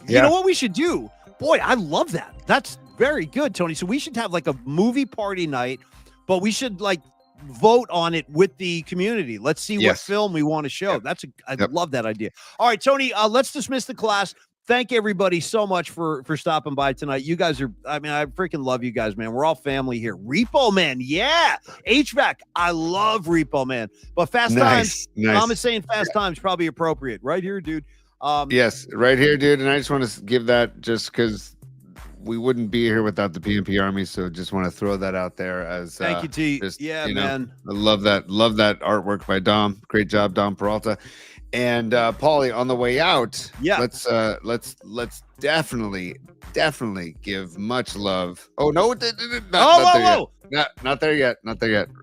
You know what we should do? Boy, I love that. That's very good, Tony. So we should have like a movie party night, but we should like vote on it with the community. Let's see what film we want to show. I love that idea. All right, Tony, let's dismiss the class. Thank everybody so much for stopping by tonight. You guys are, I freaking love you guys, man. We're all family here. Repo Man, HVAC, I love Repo Man. But Fast Times, Tom is saying Fast Times probably appropriate. Right here, dude. Yes, right here, dude. And I just want to give that just because we wouldn't be here without the PMP Army, so just want to throw that out there as thank you, T. Man. I love that artwork by Dom. Great job, Dom Peralta. And Paulie, on the way out, yeah, let's definitely give much love. Oh no, not there yet.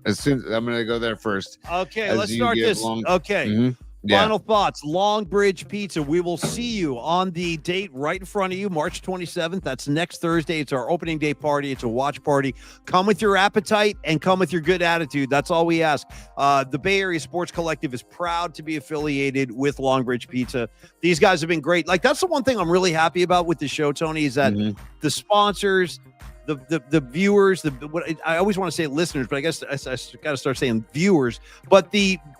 As soon I'm gonna go there first. Okay, let's start this. Okay. Final thoughts. Longbridge Pizza. We will see you on the date right in front of you, March 27th. That's next Thursday. It's our opening day party. It's a watch party. Come with your appetite and come with your good attitude. That's all we ask. The Bay Area Sports Collective is proud to be affiliated with Longbridge Pizza. These guys have been great. Like, that's the one thing I'm really happy about with the show, Tony, is that the sponsors, the viewers, I always want to say listeners, but I guess I got to start saying viewers, but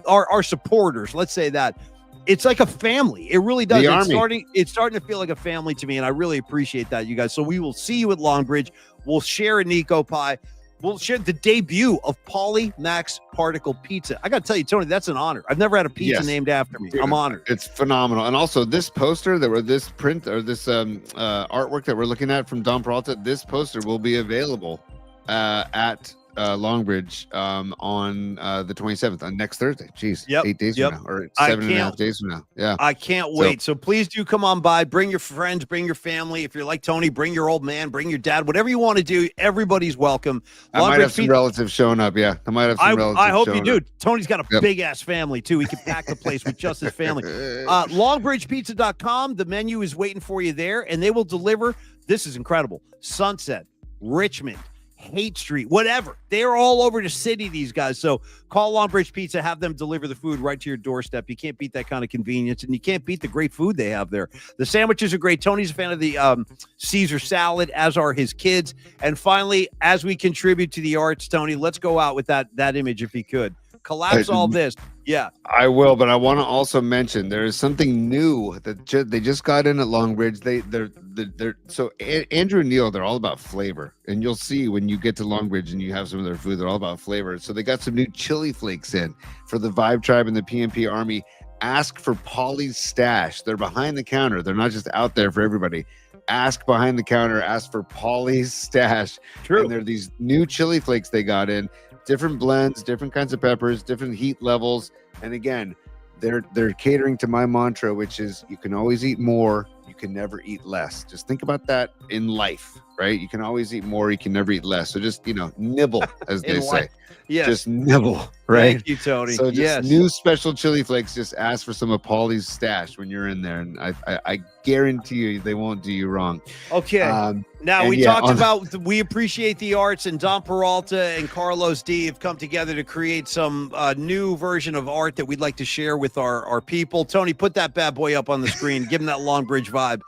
our supporters, let's say that. It's like a family. It really does. It's starting to feel like a family to me, and I really appreciate that, you guys. So we will see you at Longbridge. We'll share a Nico Pie. We'll share the debut of Paulie Max Particle Pizza. I got to tell you, Tony, that's an honor. I've never had a pizza named after me. Dude, I'm honored. It's phenomenal. And also this poster this print or this artwork that we're looking at from Don Peralta, this poster will be available at Longbridge on the 27th, on next Thursday. Jeez, 8 days from now, or 7.5 days from now. Yeah, I can't wait. So please do come on by. Bring your friends, bring your family. If you're like Tony, bring your old man, bring your dad, whatever you want to do. Everybody's welcome. I might have some relatives showing up. Yeah, I might have some relatives. I hope you do. Tony's got a big ass family too. He can pack the place with just his family. Longbridgepizza.com. The menu is waiting for you there, and they will deliver. This is incredible. Sunset, Richmond, Haight Street, whatever. They're all over the city, these guys. So call Longbridge Pizza, have them deliver the food right to your doorstep. You can't beat that kind of convenience, and you can't beat the great food they have there. The sandwiches are great. Tony's a fan of the Caesar salad, as are his kids. And finally, as we contribute to the arts, Tony, let's go out with that image if you could. Collapse all this. Yeah, I will, but I want to also mention there is something new that they just got in at Longbridge. They're so Andrew and Neil, they're all about flavor, and you'll see when you get to Longbridge and you have some of their food, they're all about flavor. So they got some new chili flakes in for the Vibe Tribe and the PMP Army. Ask for Paulie's Stash. They're behind the counter. They're not just out there for everybody. Ask behind the counter. Ask for Paulie's Stash. True. And they're these new chili flakes they got in. Different blends, different kinds of peppers, different heat levels. And again, they're catering to my mantra, which is you can always eat more, you can never eat less. Just think about that in life, right? You can always eat more, you can never eat less. So just, nibble, as they say. Yes. Just nibble, right? Thank you, Tony. So just new special chili flakes, just ask for some of Paulie's Stash when you're in there. And I guarantee you they won't do you wrong. Okay. Now, we talked about, we appreciate the arts, and Don Peralta and Carlos D have come together to create some new version of art that we'd like to share with our people. Tony, put that bad boy up on the screen. Give him that Longbridge vibe.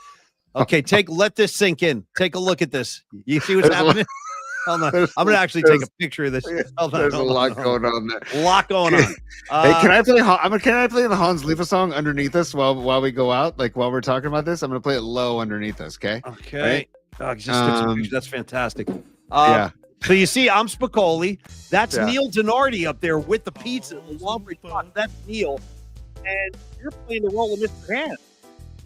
Okay, let this sink in. Take a look at this. You see what's happening? Hold on. I'm going to actually take a picture of this. There's a lot going on there. A lot going on. Hey, can I play the Hans Liefa song underneath us while we go out? Like while we're talking about this, I'm going to play it low underneath us, okay? Okay. Right? Oh, just took some pictures. That's fantastic. Yeah. So you see, I'm Spicoli. That's Neil Donardi up there with the pizza, the Longbridge box. That's Neil. And you're playing the role of Mr. Hand.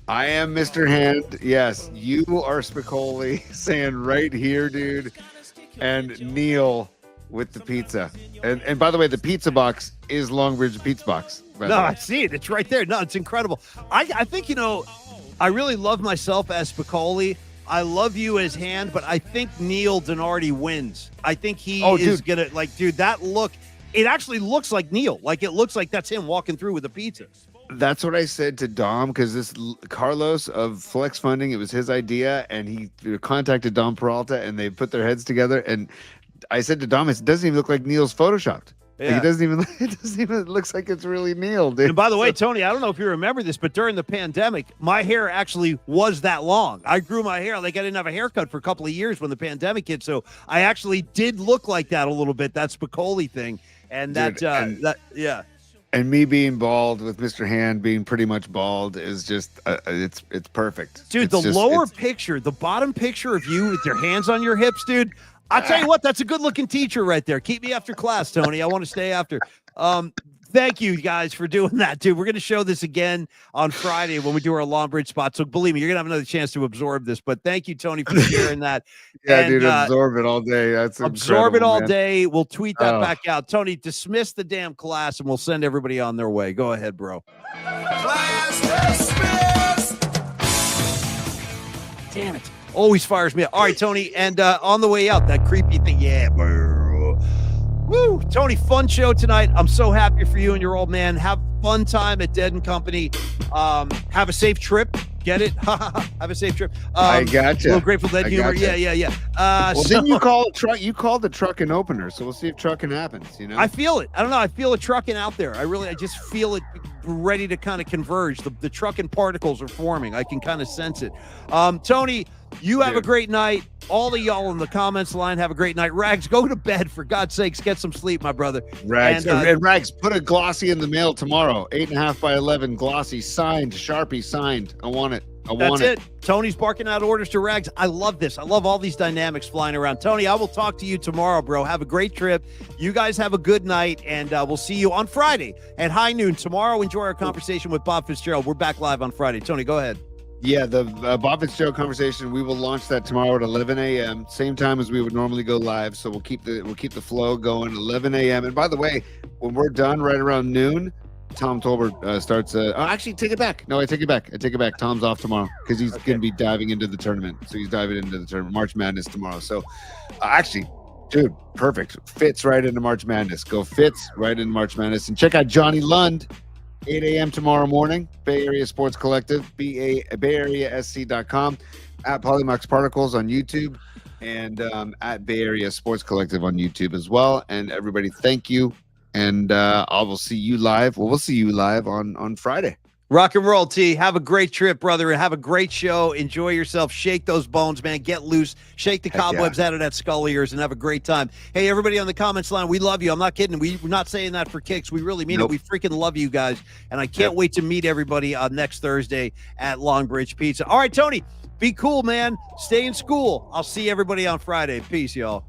I am Mr. Hand. Yes, you are Spicoli saying right here, dude. And Neil with the pizza. And by the way, the pizza box is Longbridge Pizza Box. No, I see it. It's right there. No, it's incredible. I think, I really love myself as Spicoli. I love you as Hand, but I think Neil Donardi wins. I think he is going to, that look, it actually looks like Neil. Like, it looks like that's him walking through with a pizza. That's what I said to Dom, because this Carlos of Flex Funding, it was his idea, and he contacted Don Peralta, and they put their heads together. And I said to Dom, it doesn't even look like Neil's photoshopped. Yeah. Like, it doesn't even it looks like it's really Neil, dude. And by the way, Tony, I don't know if you remember this, but during the pandemic, my hair actually was that long. I grew my hair. Like, I didn't have a haircut for a couple of years when the pandemic hit, so I actually did look like that a little bit. That Spicoli thing, and dude, And me being bald with Mr. Hand being pretty much bald is just, it's perfect. Dude, the bottom picture of you with your hands on your hips, dude. I'll tell you what, that's a good looking teacher right there. Keep me after class, Tony. I want to stay after. thank you guys for doing that, dude. We're going to show this again on Friday when we do our Longbridge spot. So believe me, you're going to have another chance to absorb this. But thank you, Tony, for sharing that. Dude, absorb it all day. That's absorb it all man. day. We'll tweet that back out. Tony, dismiss the damn class, and we'll send everybody on their way. Go ahead, bro. Class dismissed. Damn it. Always fires me up. All right, Tony, and on the way out, that creepy thing. Yeah, bro. Woo, Tony, fun show tonight. I'm so happy for you and your old man. Have fun time at Dead and Company. Have a safe trip. Get it? Have a safe trip. I gotcha. Little Grateful Dead humor. Gotcha. Yeah. Well, didn't you call truck? You called the trucking opener, so we'll see if trucking happens. You know, I feel it. I don't know. I feel it trucking out there. I just feel it ready to kind of converge. The trucking particles are forming. I can kind of sense it. Tony, you have a great night. All of y'all in the comments line have a great night. Rags, go to bed, for God's sakes. Get some sleep, my brother. Rags, and Rags, put a glossy in the mail tomorrow. 8.5 by 11 glossy, signed, Sharpie signed. I want it. That's it. Tony's barking out orders to Rags. I love this. I love all these dynamics flying around. Tony, I will talk to you tomorrow, bro. Have a great trip. You guys have a good night, and we'll see you on Friday at high noon. Tomorrow, enjoy our conversation with Bob Fitzgerald. We're back live on Friday. Tony, go ahead. Yeah, the Bob Fitzgerald conversation, we will launch that tomorrow at 11 a.m. Same time as we would normally go live. So we'll keep the flow going 11 a.m. And by the way, when we're done right around noon, Tom Tolbert starts. Actually, take it back. No, I take it back. Tom's off tomorrow because he's going to be diving into the tournament. So he's diving into the tournament, March Madness tomorrow. So actually, dude, perfect. Fits right into March Madness. Fits right into March Madness. And check out Johnny Lund. 8 a.m. tomorrow morning, Bay Area Sports Collective, BayAreaSC.com, at Polymax Particles on YouTube, and at Bay Area Sports Collective on YouTube as well. And everybody, thank you. And I will see you live. Well, we'll see you live on Friday. Rock and roll, T. Have a great trip, brother, and have a great show. Enjoy yourself. Shake those bones, man. Get loose. Shake the cobwebs out of that skull of yours and have a great time. Hey, everybody on the comments line, we love you. I'm not kidding. We're not saying that for kicks. We really mean it. We freaking love you guys, and I can't wait to meet everybody next Thursday at Longbridge Pizza. All right, Tony, be cool, man. Stay in school. I'll see everybody on Friday. Peace, y'all.